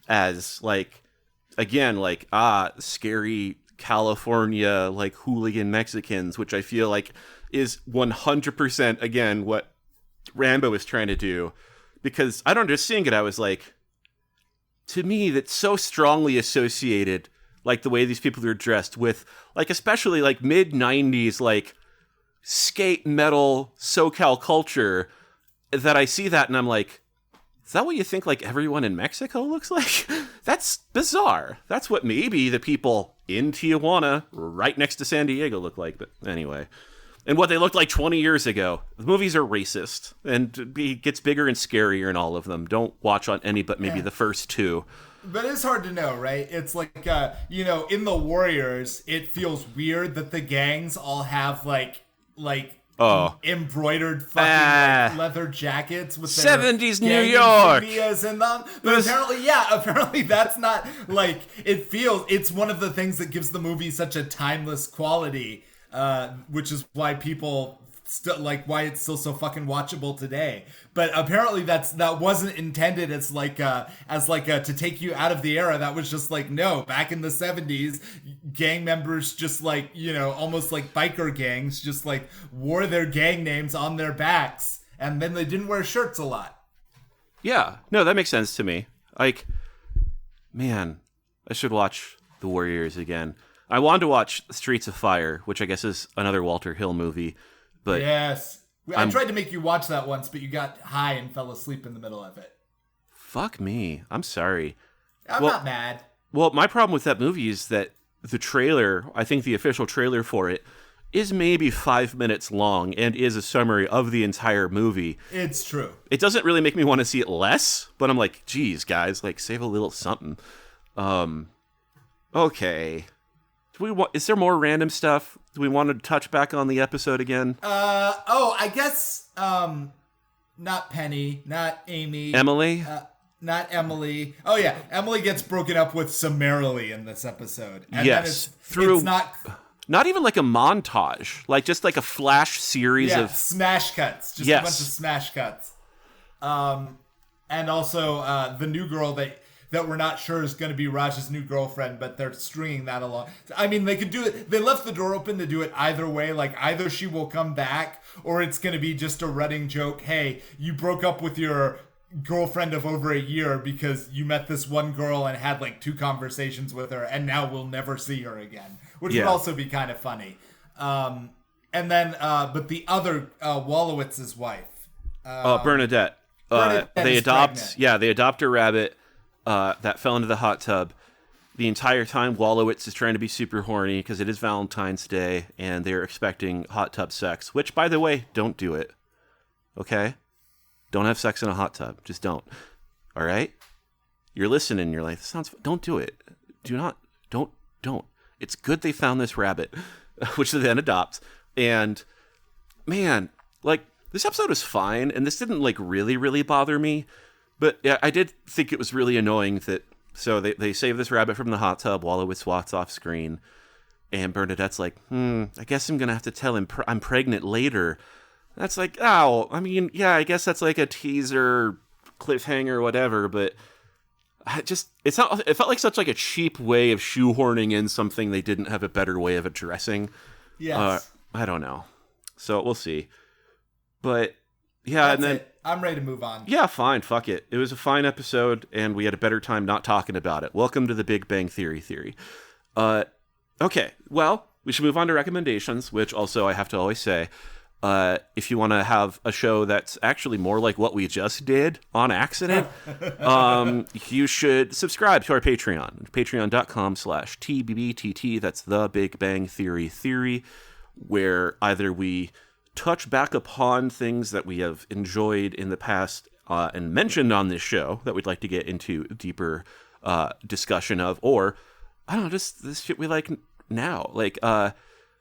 as, like, again, like, scary California, like, hooligan Mexicans, which I feel like is 100%, again, what Rambo is trying to do. Because I don't know, just seeing it, I was like, to me, that's so strongly associated, like, the way these people are dressed with, like, especially, like, mid-90s, like, skate metal SoCal culture, that I see that and I'm like, is that what you think, like, everyone in Mexico looks like? That's bizarre. That's what maybe the people in Tijuana, right next to San Diego, look like. But anyway. And what they looked like 20 years ago. The movies are racist. And it gets bigger and scarier in all of them. Don't watch on any but maybe the first two. But it's hard to know, right? It's like, in the Warriors, it feels weird that the gangs all have like embroidered fucking leather jackets with their 70s New York in them. But apparently that's not like, it's one of the things that gives the movie such a timeless quality, which is why people still like why it's still so fucking watchable today. But apparently that wasn't intended as to take you out of the era. That was just like, no, back in the 70s, gang members just like, almost like biker gangs just like wore their gang names on their backs, and then they didn't wear shirts a lot. Yeah, no, that makes sense to me. Like, man, I should watch The Warriors again. I wanted to watch Streets of Fire, which I guess is another Walter Hill movie. But yes. I tried to make you watch that once, but you got high and fell asleep in the middle of it. Fuck me. I'm sorry. I'm not mad. Well, my problem with that movie is that the trailer, I think the official trailer for it, is maybe 5 minutes long and is a summary of the entire movie. It's true. It doesn't really make me want to see it less, but I'm like, geez, guys, like, save a little something. Okay. Is there more random stuff? Do we want to touch back on the episode again? I guess, not Penny, not Amy. Emily? Not Emily. Oh, yeah. Emily gets broken up with summarily in this episode. And yes. then it's not even like a montage. Like, just like a flash series of... smash cuts. Just a bunch of smash cuts. And also, the new girl that we're not sure is going to be Raj's new girlfriend, but they're stringing that along. I mean, they could do it. They left the door open to do it either way. Like, either she will come back, or it's going to be just a running joke. Hey, you broke up with your girlfriend of over a year because you met this one girl and had like 2 conversations with her, and now we'll never see her again, which would also be kind of funny. And then, but the other, Wolowitz's wife, Bernadette. They adopt a rabbit that fell into the hot tub. The entire time, Wolowitz is trying to be super horny because it is Valentine's Day, and they're expecting hot tub sex. Which, by the way, don't do it. Okay? Don't have sex in a hot tub. Just don't. All right? You're listening. You're like, this sounds... Don't do it. Do not. Don't. It's good they found this rabbit, which they then adopt. And, man, like, this episode was fine, and this didn't, like, really, really bother me. But yeah, I did think it was really annoying that... So they save this rabbit from the hot tub, Wolowitz walks off screen, and Bernadette's like, I guess I'm going to have to tell him I'm pregnant later. That's like, oh, I mean, yeah, I guess that's like a teaser, cliffhanger, whatever, but it felt like such like a cheap way of shoehorning in something they didn't have a better way of addressing. Yes. I don't know. So we'll see. But yeah, That's and then... it. I'm ready to move on. Yeah, fine, fuck it. It was a fine episode, and we had a better time not talking about it. Welcome to the Big Bang Theory. Okay, well, we should move on to recommendations, which also I have to always say, if you want to have a show that's actually more like what we just did on accident, you should subscribe to our Patreon, patreon.com/TBBTT. That's the Big Bang Theory, where either we touch back upon things that we have enjoyed in the past and mentioned on this show that we'd like to get into deeper discussion of, or I don't know, just this shit we like now. Like,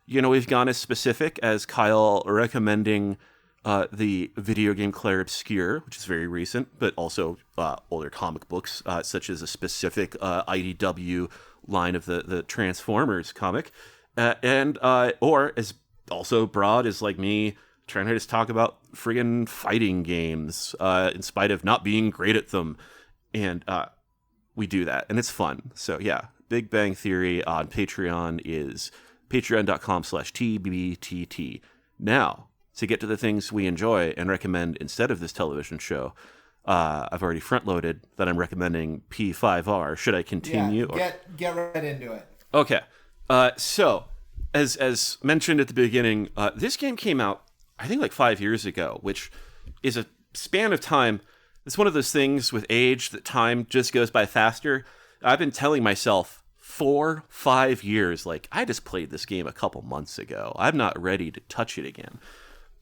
we've gone as specific as Kyle recommending the video game Claire Obscure, which is very recent, but also older comic books, such as a specific IDW line of the Transformers comic, or as also broad as like me trying to just talk about friggin' fighting games in spite of not being great at them. And we do that, and it's fun. So yeah, Big Bang Theory on Patreon is patreon.com/TBBTT. Now, to get to the things we enjoy and recommend instead of this television show, I've already front-loaded that I'm recommending P5R. Should I continue? Yeah, get right into it. Okay. So... As mentioned at the beginning, this game came out, I think, like 5 years ago, which is a span of time. It's one of those things with age that time just goes by faster. I've been telling myself 4-5 years, like, I just played this game a couple months ago. I'm not ready to touch it again.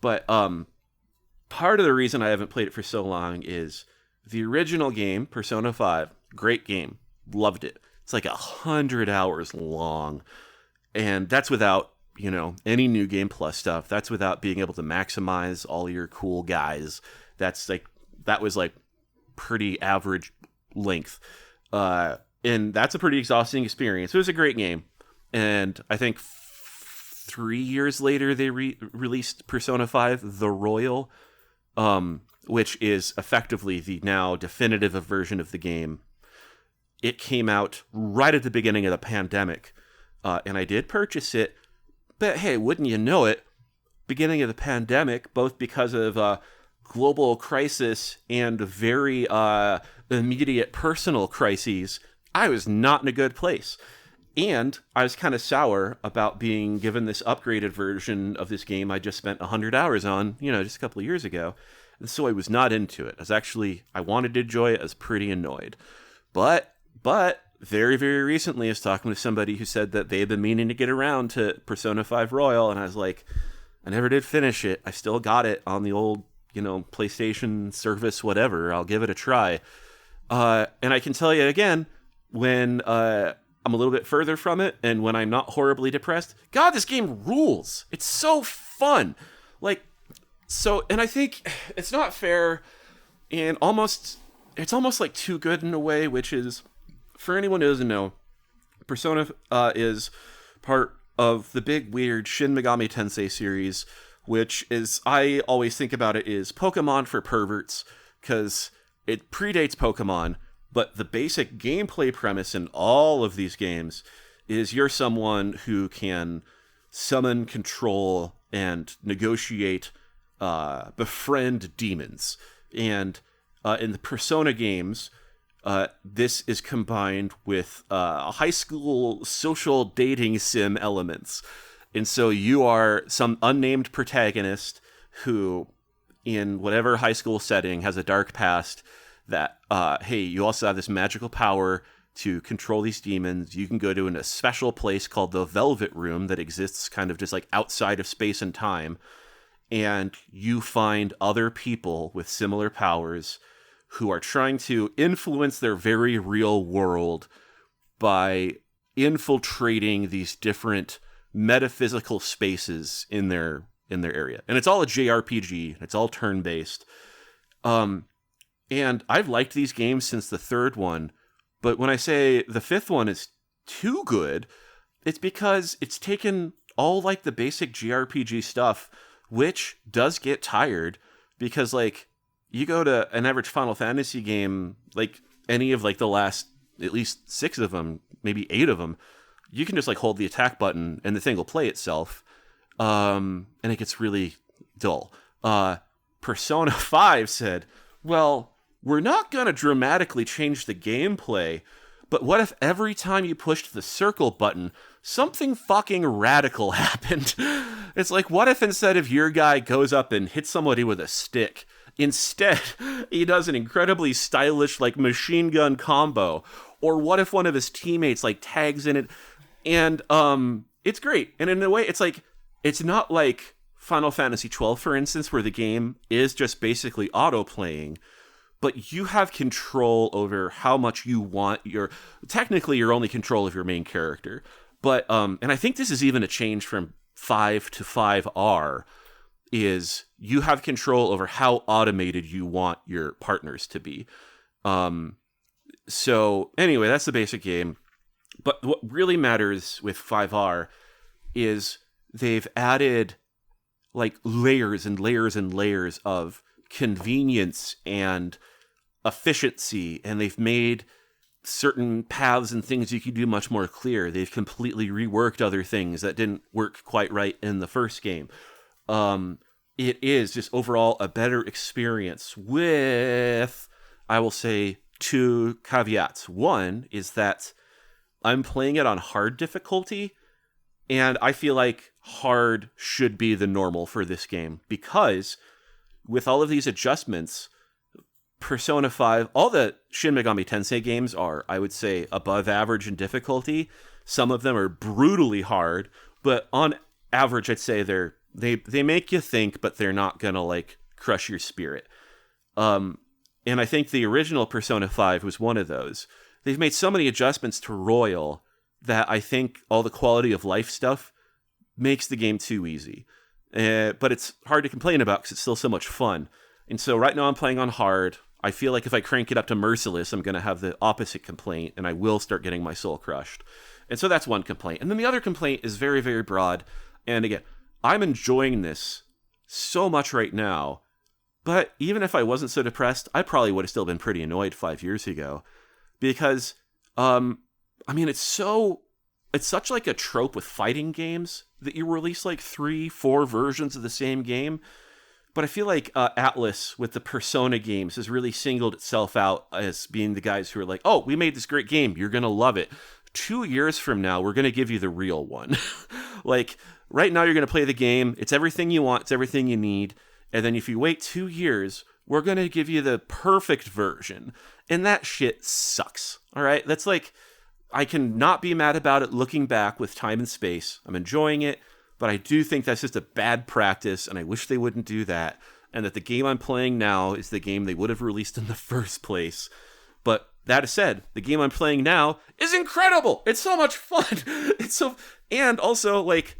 But part of the reason I haven't played it for so long is the original game, Persona 5, great game. Loved it. It's like 100 hours long. And that's without, any New Game Plus stuff. That's without being able to maximize all your cool guys. That was pretty average length. And that's a pretty exhausting experience. It was a great game. And I think 3 years later, they released Persona 5, The Royal, which is effectively the now definitive version of the game. It came out right at the beginning of the pandemic. And I did purchase it, but hey, wouldn't you know it, beginning of the pandemic, both because of global crisis and very immediate personal crises, I was not in a good place. And I was kind of sour about being given this upgraded version of this game I just spent 100 hours on, just a couple of years ago. And so I was not into it. I wanted to enjoy it. I was pretty annoyed. But very, very recently I was talking with somebody who said that they had been meaning to get around to Persona 5 Royal, and I was like, I never did finish it. I still got it on the old, PlayStation service, whatever. I'll give it a try. And I can tell you again, when I'm a little bit further from it, and when I'm not horribly depressed, God, this game rules. It's so fun. And I think it's not fair, and it's almost like too good in a way, which is, for anyone who doesn't know, Persona is part of the big, weird Shin Megami Tensei series, which is, I always think about it, is Pokemon for perverts, because it predates Pokemon, but the basic gameplay premise in all of these games is you're someone who can summon, control, and negotiate, befriend demons. And in the Persona games, this is combined with high school social dating sim elements. And so you are some unnamed protagonist who, in whatever high school setting, has a dark past that, hey, you also have this magical power to control these demons. You can go to a special place called the Velvet Room that exists kind of just like outside of space and time. And you find other people with similar powers who are trying to influence their very real world by infiltrating these different metaphysical spaces in their area. And it's all a JRPG. It's all turn-based. And I've liked these games since the third one, but when I say the fifth one is too good, it's because it's taken all like the basic JRPG stuff, which does get tired, because like you go to an average Final Fantasy game, like any of like the last at least 6 of them, maybe 8 of them, you can just like hold the attack button and the thing will play itself. And it gets really dull. Persona 5 said, well, we're not going to dramatically change the gameplay, but what if every time you pushed the circle button, something fucking radical happened? It's like, what if instead of your guy goes up and hits somebody with a stick, instead he does an incredibly stylish like machine gun combo? Or what if one of his teammates like tags in it? And it's great. And in a way, it's like, it's not like Final Fantasy 12, for instance, where the game is just basically auto-playing, but you have control over how much you want technically you're only control of your main character. But, and I think this is even a change from 5 to 5R, is you have control over how automated you want your partners to be. So anyway, that's the basic game. But what really matters with 5R is they've added like layers and layers and layers of convenience and efficiency, and they've made certain paths and things you can do much more clear. They've completely reworked other things that didn't work quite right in the first game. It is just overall a better experience with, I will say, 2 caveats. One is that I'm playing it on hard difficulty, and I feel like hard should be the normal for this game, because with all of these adjustments, Persona 5, all the Shin Megami Tensei games are, I would say, above average in difficulty. Some of them are brutally hard, but on average, I'd say they make you think, but they're not gonna like crush your spirit. And I think the original Persona 5 was one of those. They've made so many adjustments to Royal that I think all the quality of life stuff makes the game too easy. But it's hard to complain about because it's still so much fun. And so right now I'm playing on hard. I feel like if I crank it up to Merciless, I'm going to have the opposite complaint, and I will start getting my soul crushed. And so that's one complaint. And then the other complaint is very, very broad. And again, I'm enjoying this so much right now, but even if I wasn't so depressed, I probably would have still been pretty annoyed 5 years ago. Because, I mean, it's such like a trope with fighting games that you release like 3-4 versions of the same game. But I feel like Atlas with the Persona games has really singled itself out as being the guys who are like, oh, we made this great game, you're going to love it. 2 years from now, we're going to give you the real one. Like, right now you're going to play the game, it's everything you want, it's everything you need. And then if you wait 2 years, we're going to give you the perfect version. And that shit sucks. All right? That's like, I can not be mad about it looking back with time and space. I'm enjoying it, but I do think that's just a bad practice, and I wish they wouldn't do that. And that the game I'm playing now is the game they would have released in the first place. But that said, the game I'm playing now is incredible. It's so much fun. And also, like,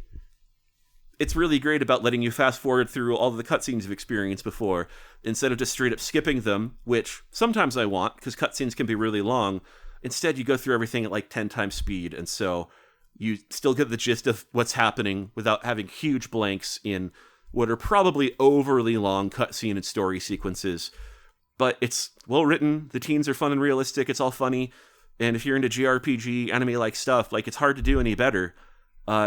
it's really great about letting you fast forward through all of the cutscenes you've experienced before, instead of just straight up skipping them, which sometimes I want, because cutscenes can be really long. Instead, you go through everything at like 10 times speed, and so you still get the gist of what's happening without having huge blanks in what are probably overly long cutscene and story sequences. But it's well written, the teens are fun and realistic, it's all funny, and if you're into JRPG, anime-like stuff, like, it's hard to do any better.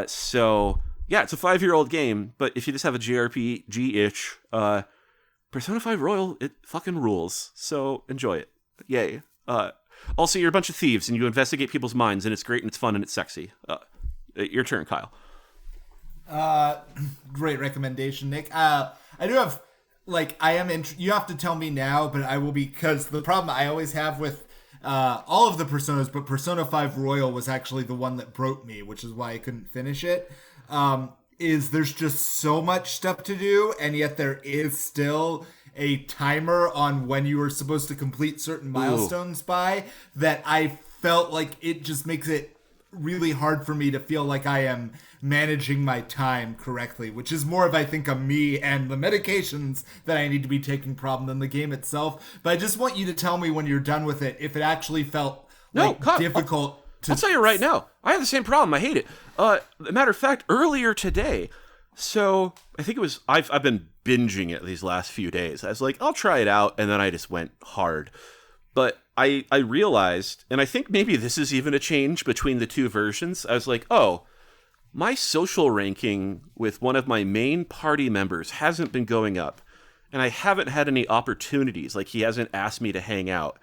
So, yeah, it's a 5-year-old game, but if you just have a JRPG itch, Persona 5 Royal, it fucking rules. So, enjoy it. Yay. Also, you're a bunch of thieves, and you investigate people's minds, and it's great, and it's fun, and it's sexy. Your turn, Kyle. Great recommendation, Nick. I do have, like, you have to tell me now, but I will, because the problem I always have with all of the Personas, but Persona 5 Royal was actually the one that broke me, which is why I couldn't finish it, is there's just so much stuff to do, and yet there is still a timer on when you are supposed to complete certain milestones by, that I felt like it just makes it really hard for me to feel like I am managing my time correctly, which is more of, I think, a me and the medications that I need to be taking problem than the game itself. But I just want you to tell me when you're done with it if it actually felt difficult. I'll tell you right now, I have the same problem. I hate it. Matter of fact, earlier today, so I think it was, I've been binging it these last few days. I was like, I'll try it out, and then I just went hard. But I realized, and I think maybe this is even a change between the two versions, I was like, oh, my social ranking with one of my main party members hasn't been going up, and I haven't had any opportunities, like he hasn't asked me to hang out.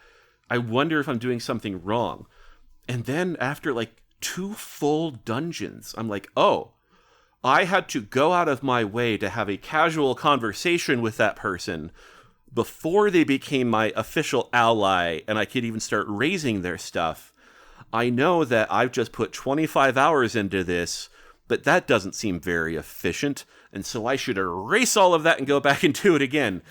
I wonder if I'm doing something wrong. And then after like 2 full dungeons, I'm like, oh, I had to go out of my way to have a casual conversation with that person before they became my official ally and I could even start raising their stuff. I know that I've just put 25 hours into this, but that doesn't seem very efficient, and so I should erase all of that and go back and do it again.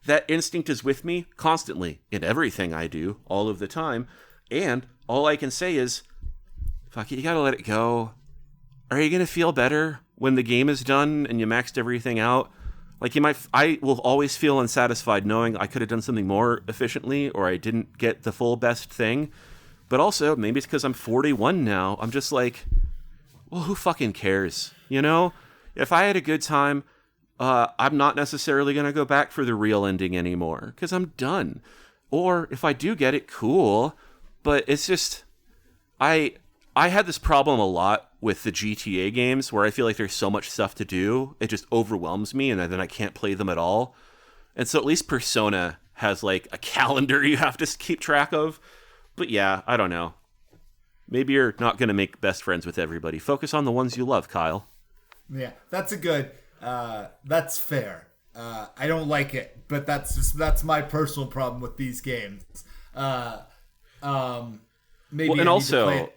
That instinct is with me constantly in everything I do, all of the time, and all I can say is, fuck it, you gotta let it go. Are you gonna feel better when the game is done and you maxed everything out? Like, I will always feel unsatisfied knowing I could have done something more efficiently, or I didn't get the full best thing. But also, maybe it's because I'm 41 now. I'm just like, well, who fucking cares? You know? If I had a good time, I'm not necessarily going to go back for the real ending anymore, because I'm done. Or if I do get it, cool. But it's just, I had this problem a lot with the GTA games, where I feel like there's so much stuff to do, it just overwhelms me, and then I can't play them at all. And so at least Persona has like a calendar you have to keep track of. But yeah, I don't know. Maybe you're not going to make best friends with everybody. Focus on the ones you love, Kyle. Yeah, that's that's fair. I don't like it, but that's my personal problem with these games. Maybe and also,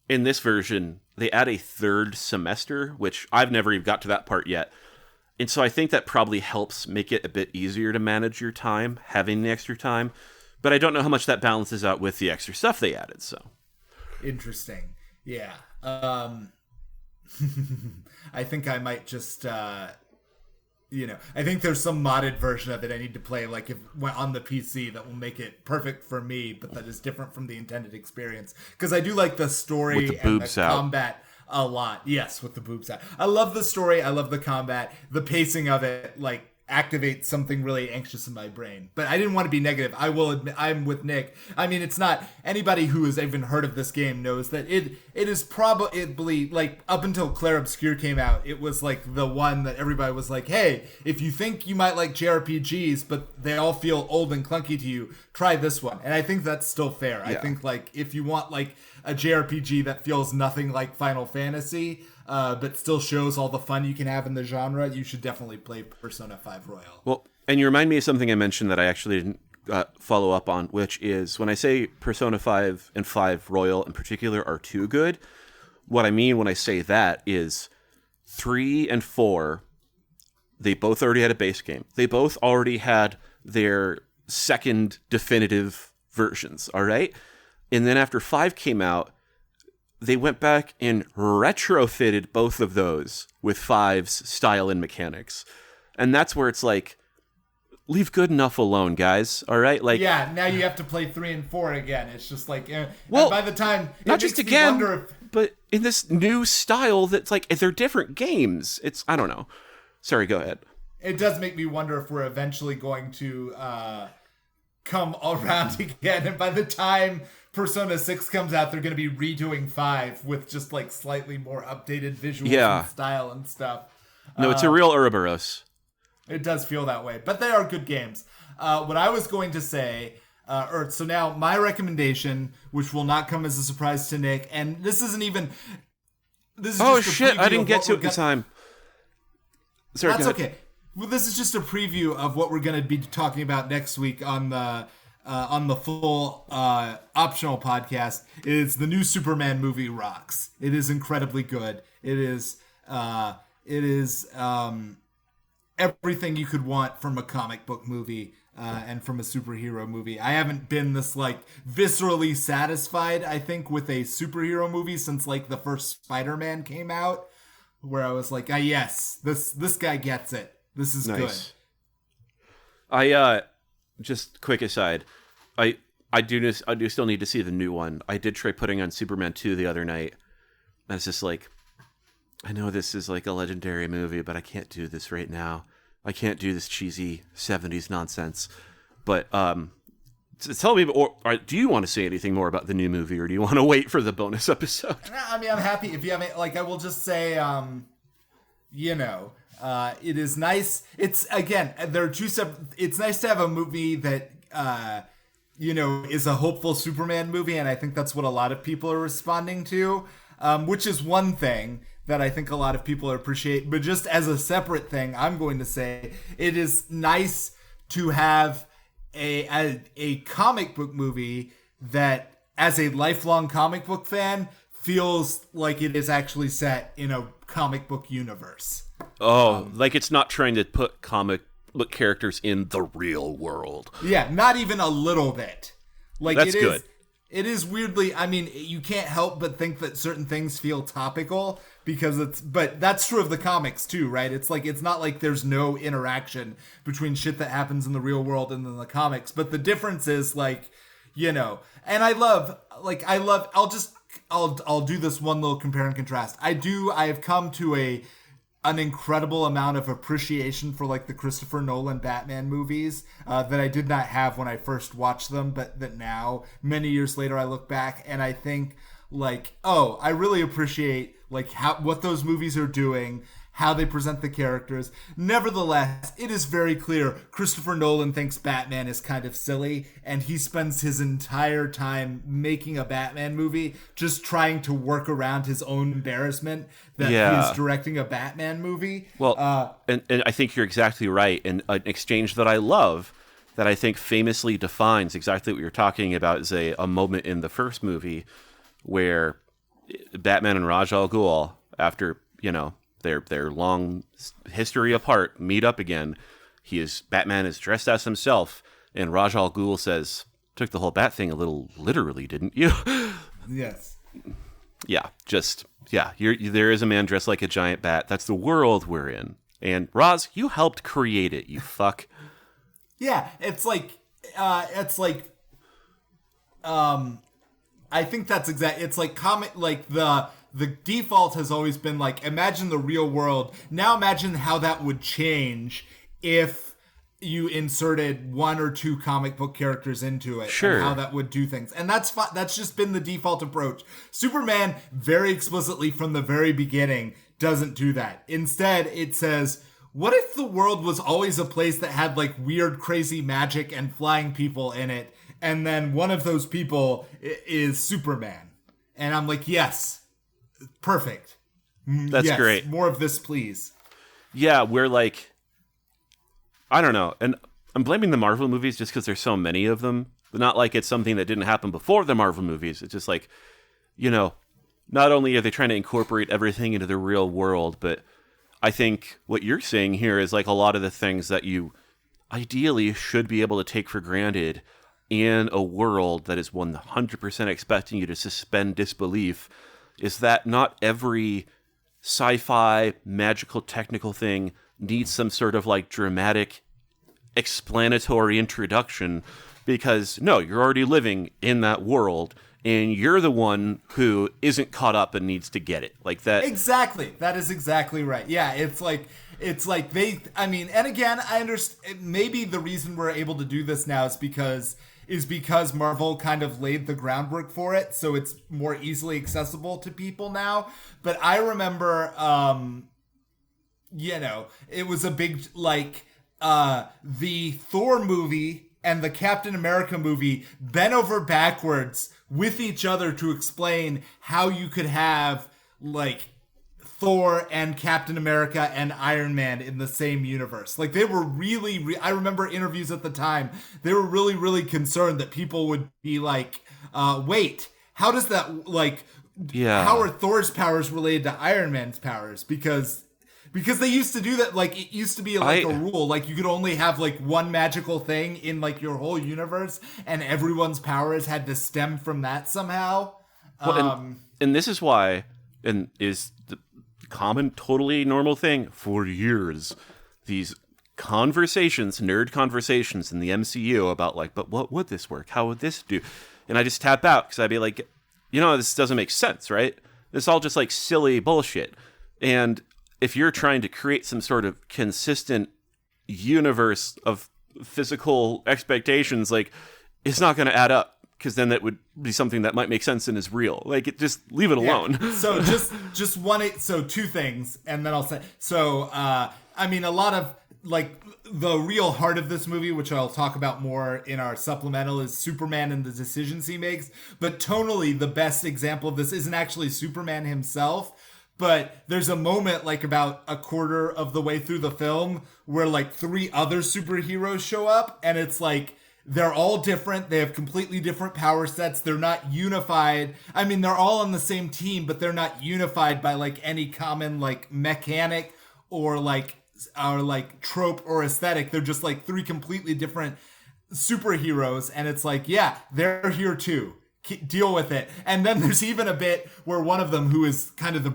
in this version, they add a 3rd semester, which I've never even got to that part yet. And so I think that probably helps make it a bit easier to manage your time, having the extra time. But I don't know how much that balances out with the extra stuff they added, so. Interesting. Yeah. I think I might just, I think there's some modded version of it I need to play, like, if on the PC, that will make it perfect for me, but that is different from the intended experience. Because I do like the story and the combat a lot. Yes, with the boobs out. I love the story. I love the combat. The pacing of it, like, activates something really anxious in my brain. But I didn't want to be negative. I will admit, I'm with Nick. I mean, it's not, anybody who has even heard of this game knows that it is probably, like, up until Clair Obscur came out, it was like the one that everybody was like, hey, if you think you might like JRPGs, but they all feel old and clunky to you, try this one. And I think that's still fair. Yeah. I think, like, if you want, like, a JRPG that feels nothing like Final Fantasy, but still shows all the fun you can have in the genre, you should definitely play Persona 5 Royal. Well, and you remind me of something I mentioned that I actually didn't follow up on, which is when I say Persona 5 and 5 Royal in particular are too good, what I mean when I say that is 3 and 4, they both already had a base game. They both already had their second definitive versions, all right? And then after 5 came out, they went back and retrofitted both of those with 5's style and mechanics. And that's where it's like, leave good enough alone, guys. All right, like yeah. Now you have to play 3 and 4 again. It's just like, well, by the time not just again, but in this new style that's like they're different games. It's I don't know. Sorry, go ahead. It does make me wonder if we're eventually going to come around again, and by the time Persona 6 comes out, they're going to be redoing 5 with just like slightly more updated visuals and style and stuff. No, it's a real Ouroboros. It does feel that way, but they are good games. What I was going to say, so now my recommendation, which will not come as a surprise to Nick, and this isn't even. This is oh just a shit! I preview didn't of get what to we're it in time. Sorry, That's okay. Well, this is just a preview of what we're going to be talking about next week on the full optional podcast. It's the new Superman movie rocks. It is incredibly good. It is everything you could want from a comic book movie and from a superhero movie. I haven't been this like viscerally satisfied, I think, with a superhero movie since like the first Spider-Man came out, where I was like, yes, this guy gets it. This is nice. Good. Just quick aside, I do still need to see the new one. I did try putting on Superman 2 the other night. And it's just like, I know this is like a legendary movie, but I can't do this right now. I can't do this cheesy 70s nonsense. But tell me, or do you want to say anything more about the new movie, or do you want to wait for the bonus episode? I mean, I'm happy if you haven't. Like, I will just say, it is nice. It's again, there are two separate. It's nice to have a movie that is a hopeful Superman movie, and I think that's what a lot of people are responding to, which is one thing that I think a lot of people appreciate. But just as a separate thing, I'm going to say it is nice to have a comic book movie that, as a lifelong comic book fan, feels like it is actually set in a comic book universe. Oh, like it's not trying to put comic book characters in the real world. Yeah, not even a little bit. Like that's good. It is weirdly, I mean, you can't help but think that certain things feel topical because but that's true of the comics too, right? It's like, it's not like there's no interaction between shit that happens in the real world and in the comics, but the difference is like, and I'll do this one little compare and contrast. I have come to an incredible amount of appreciation for like the Christopher Nolan Batman movies that I did not have when I first watched them, but that now, many years later, I look back and I think like, oh, I really appreciate like what those movies are doing, how they present the characters. Nevertheless, it is very clear Christopher Nolan thinks Batman is kind of silly, and he spends his entire time making a Batman movie just trying to work around his own embarrassment that he is directing a Batman movie. Well, and I think you're exactly right. And an exchange that I love, that I think famously defines exactly what you're talking about, is a moment in the first movie where Batman and Ra's al Ghul, after, their long history apart, meet up again. Batman is dressed as himself, and Ra's al Ghul says, "Took the whole bat thing a little literally, didn't you?" Yes. Yeah, there is a man dressed like a giant bat. That's the world we're in. And Ra's, you helped create it, you fuck. Yeah, I think that's exact. It's like the default has always been like, imagine the real world. Now imagine how that would change if you inserted one or two comic book characters into it. Sure. And how that would do things. And that's that's just been the default approach. Superman, very explicitly from the very beginning, doesn't do that. Instead, it says, what if the world was always a place that had like weird, crazy magic and flying people in it? And then one of those people is Superman. And I'm like, yes, perfect. That's great. More of this, please. Yeah, we're like, I don't know. And I'm blaming the Marvel movies just because there's so many of them. But not like it's something that didn't happen before the Marvel movies. It's just like, you know, not only are they trying to incorporate everything into the real world, but I think what you're saying here is like a lot of the things that you ideally should be able to take for granted in a world that is 100% expecting you to suspend disbelief is that not every sci-fi, magical, technical thing needs some sort of like dramatic, explanatory introduction because, no, you're already living in that world and you're the one who isn't caught up and needs to get it. Like that. Exactly. That is exactly right. Yeah, it's like they, I mean, and again, I understand maybe the reason we're able to do this now is because Marvel kind of laid the groundwork for it, so it's more easily accessible to people now. But I remember, you know, it was a big, like, the Thor movie and the Captain America movie bent over backwards with each other to explain how you could have, like, Thor and Captain America and Iron Man in the same universe. Like, they were really, I remember interviews at the time, they were really concerned that people would be like, wait, how does that, like, how are Thor's powers related to Iron Man's powers? Because they used to do that, like, it used to be like a rule, like, you could only have, like, one magical thing in, like, your whole universe, and everyone's powers had to stem from that somehow. Well, and this is why, and is the common, totally normal thing for years, these conversations, nerd conversations in the MCU about, like, but what would this work? How would this do? And I just tap out, because I'd be like, you know, this doesn't make sense, right? This is all just, like, silly bullshit. And if you're trying to create some sort of consistent universe of physical expectations, like, it's not going to add up, because then that would be something that might make sense and is real. Like, just leave it alone. Yeah. So so two things, and then I'll say, so, I mean, a lot of, like, the real heart of this movie, which I'll talk about more in our supplemental, is Superman and the decisions he makes. But tonally, the best example of this isn't actually Superman himself, but there's a moment, like, about a quarter of the way through the film where, like, 3 other superheroes show up, and it's like, they're all different. They have completely different power sets. They're not unified. I mean, they're all on the same team, but they're not unified by, like, any common, like, mechanic or trope or aesthetic. They're just, like, 3 completely different superheroes, and it's like, yeah, they're here too. Deal with it. And then there's even a bit where one of them, who is kind of the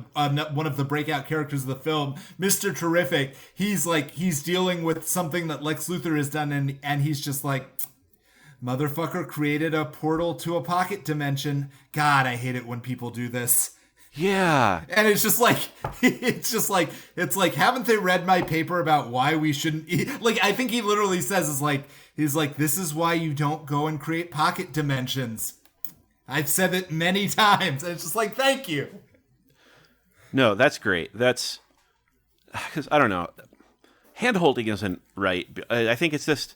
one of the breakout characters of the film, Mr. Terrific, he's dealing with something that Lex Luthor has done, and he's just like, motherfucker created a portal to a pocket dimension. God, I hate it when people do this. Yeah. And it's like, haven't they read my paper about why we shouldn't eat? Like, I think he literally says, he's like, this is why you don't go and create pocket dimensions. I've said it many times, and it's just like, thank you. No, that's great. That's, because, I don't know, hand-holding isn't right. I think it's just,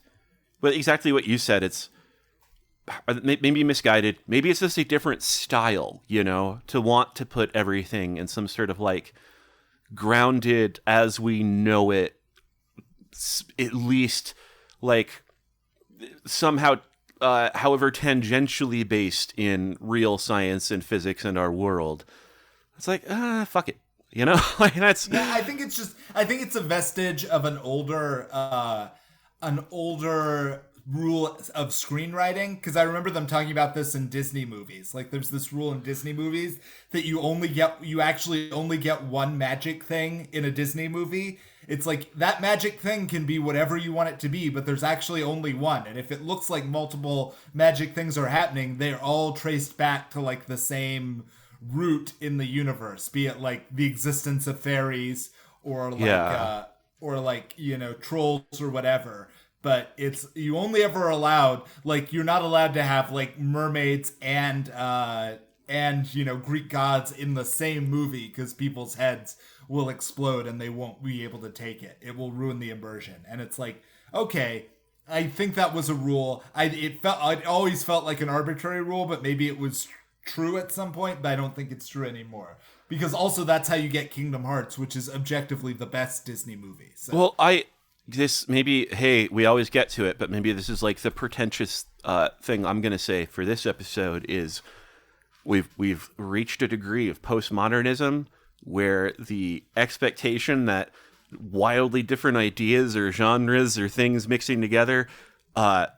but exactly what you said, it's maybe misguided. Maybe it's just a different style, you know, to want to put everything in some sort of, like, grounded as we know it, at least, like, somehow, however tangentially based in real science and physics and our world. It's like, fuck it, you know. Like, that's. Yeah, I think it's a vestige of an older rule of screenwriting, because I remember them talking about this in Disney movies. Like, there's this rule in Disney movies that you actually only get one magic thing in a Disney movie. It's like, that magic thing can be whatever you want it to be, but there's actually only one. And if it looks like multiple magic things are happening, they're all traced back to, like, the same root in the universe, be it, like, the existence of fairies or, like, you know, trolls or whatever. But it's, you only ever allowed, like, you're not allowed to have, like, mermaids and you know, Greek gods in the same movie, because people's heads will explode and they won't be able to take it. It will ruin the immersion. And it's like, okay, I think that was a rule. It always felt like an arbitrary rule, but maybe it was true at some point, but I don't think it's true anymore. Because also, that's how you get Kingdom Hearts, which is objectively the best Disney movie. So. Well, this maybe, hey, we always get to it, but maybe this is like the pretentious thing I'm going to say for this episode is we've reached a degree of postmodernism where the expectation that wildly different ideas or genres or things mixing together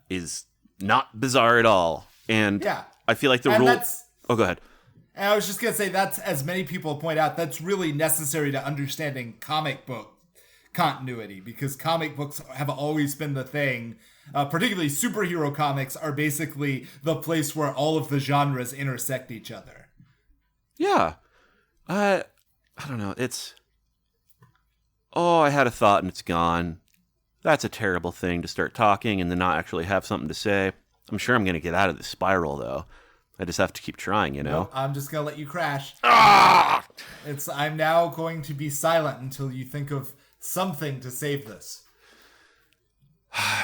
is not bizarre at all. And Yeah. I feel like the And rule... that's- Oh, go ahead. And I was just going to say, that's, as many people point out, that's really necessary to understanding comic book continuity, because comic books have always been the thing, particularly superhero comics are basically the place where all of the genres intersect each other. Yeah. I don't know. It's... Oh, I had a thought and it's gone. That's a terrible thing to start talking and then not actually have something to say. I'm sure I'm going to get out of this spiral, though. I just have to keep trying, you know? Nope, I'm just going to let you crash. Ah! I'm now going to be silent until you think of something to save this.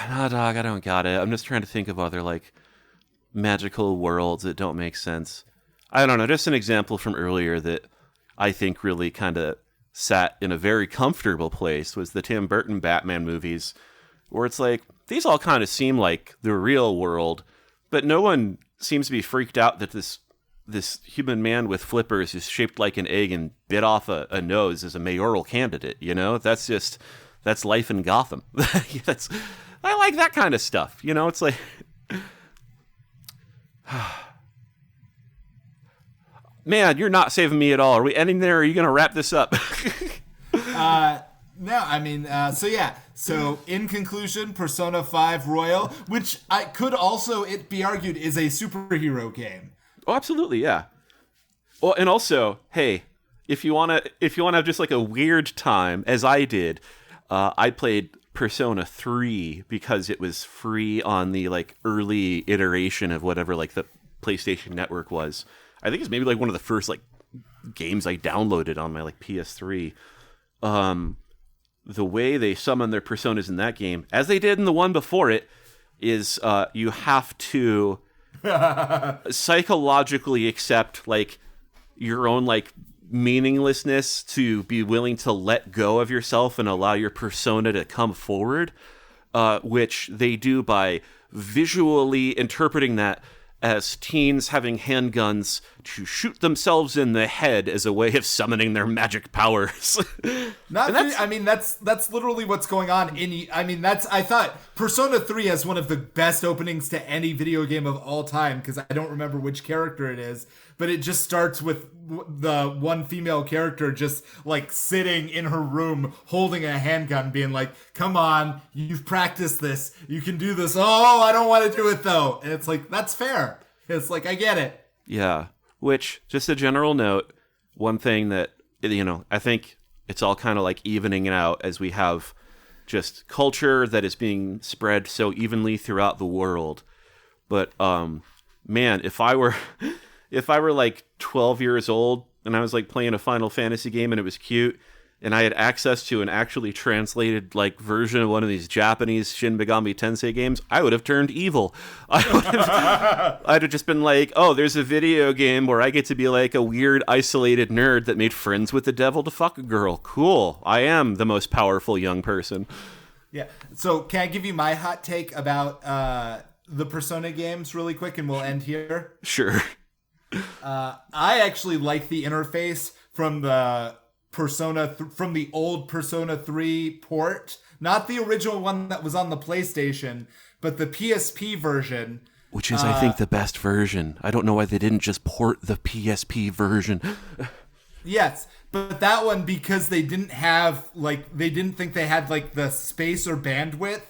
No, dog, I don't got it. I'm just trying to think of other, like, magical worlds that don't make sense. I don't know, just an example from earlier that I think really kind of sat in a very comfortable place was the Tim Burton Batman movies, where it's like, these all kind of seem like the real world, but no one seems to be freaked out that this human man with flippers is shaped like an egg and bit off a nose as a mayoral candidate, you know? That's life in Gotham. I like that kind of stuff, you know? It's like... Man, you're not saving me at all. Are we ending there, or are you going to wrap this up? No, I mean, so in conclusion, Persona 5 Royal, which I could also, it be argued, is a superhero game. Oh, absolutely, yeah. Well, and also, hey, if you wanna have just like a weird time, as I did, I played Persona 3 because it was free on the like early iteration of whatever like the PlayStation Network was. I think it's maybe like one of the first like games I downloaded on my like PS3. The way they summon their personas in that game, as they did in the one before it, is you have to psychologically accept like your own like meaninglessness to be willing to let go of yourself and allow your persona to come forward, which they do by visually interpreting that as teens having handguns to shoot themselves in the head as a way of summoning their magic powers. That's literally what's going on I thought Persona 3 has one of the best openings to any video game of all time, because I don't remember which character it is, but it just starts with the one female character just like sitting in her room holding a handgun being like, come on, you've practiced this, you can do this. Oh, I don't want to do it though. And it's like, that's fair. It's like, I get it. Yeah. Which, just a general note, one thing that, you know, I think it's all kind of like evening out as we have just culture that is being spread so evenly throughout the world. But, man, if I were like 12 years old and I was like playing a Final Fantasy game and it was cute and I had access to an actually translated like version of one of these Japanese Shin Megami Tensei games, I would have turned evil. I'd have just been like, oh, there's a video game where I get to be like a weird isolated nerd that made friends with the devil to fuck a girl. Cool. I am the most powerful young person. Yeah. So can I give you my hot take about the Persona games really quick and we'll end here? Sure. I actually like the interface from the from the old Persona 3 port, not the original one that was on the PlayStation, but the PSP version, which is I think the best version. I don't know why they didn't just port the PSP version. Yes, but that one, because they didn't think they had like the space or bandwidth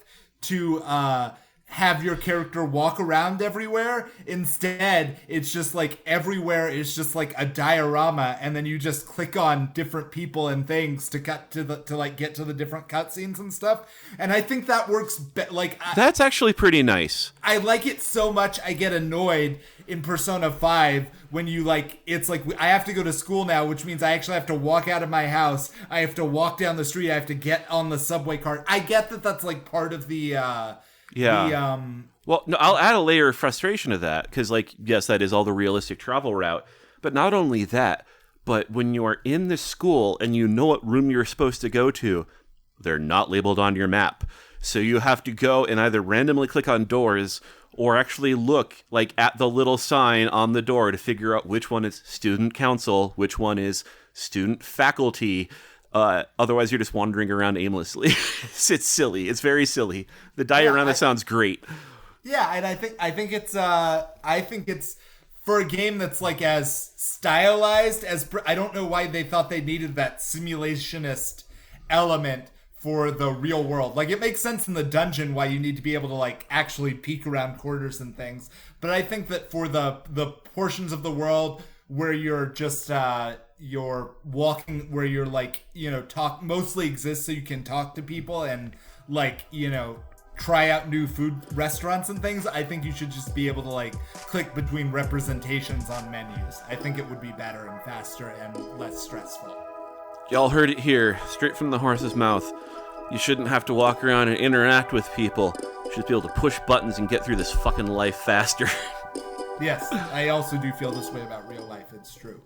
to have your character walk around everywhere. Instead, it's just like everywhere is just like a diorama, and then you just click on different people and things to get to the different cutscenes and stuff. And I think that works. That's actually pretty nice. I like it so much. I get annoyed in Persona 5 when it's like I have to go to school now, which means I actually have to walk out of my house. I have to walk down the street. I have to get on the subway cart. I get that that's like part of the. Yeah. Well, no, I'll add a layer of frustration to that because, like, yes, that is all the realistic travel route. But not only that, but when you are in the school and you know what room you're supposed to go to, they're not labeled on your map. So you have to go and either randomly click on doors or actually look like at the little sign on the door to figure out which one is student council, which one is student faculty. Otherwise, you're just wandering around aimlessly. It's silly. It's very silly. The diorama sounds great. Yeah, and I think it's for a game that's like as stylized as I don't know why they thought they needed that simulationist element for the real world. Like, it makes sense in the dungeon why you need to be able to like actually peek around corners and things. But I think that for the portions of the world where you're just you're walking, where you're like, you know, talk mostly exists so you can talk to people and like, you know, try out new food restaurants and things, I think you should just be able to like click between representations on menus. I think it would be better and faster and less stressful. Y'all heard it here, straight from the horse's mouth. You shouldn't have to walk around and interact with people. You should be able to push buttons and get through this fucking life faster. Yes, I also do feel this way about real life. It's true.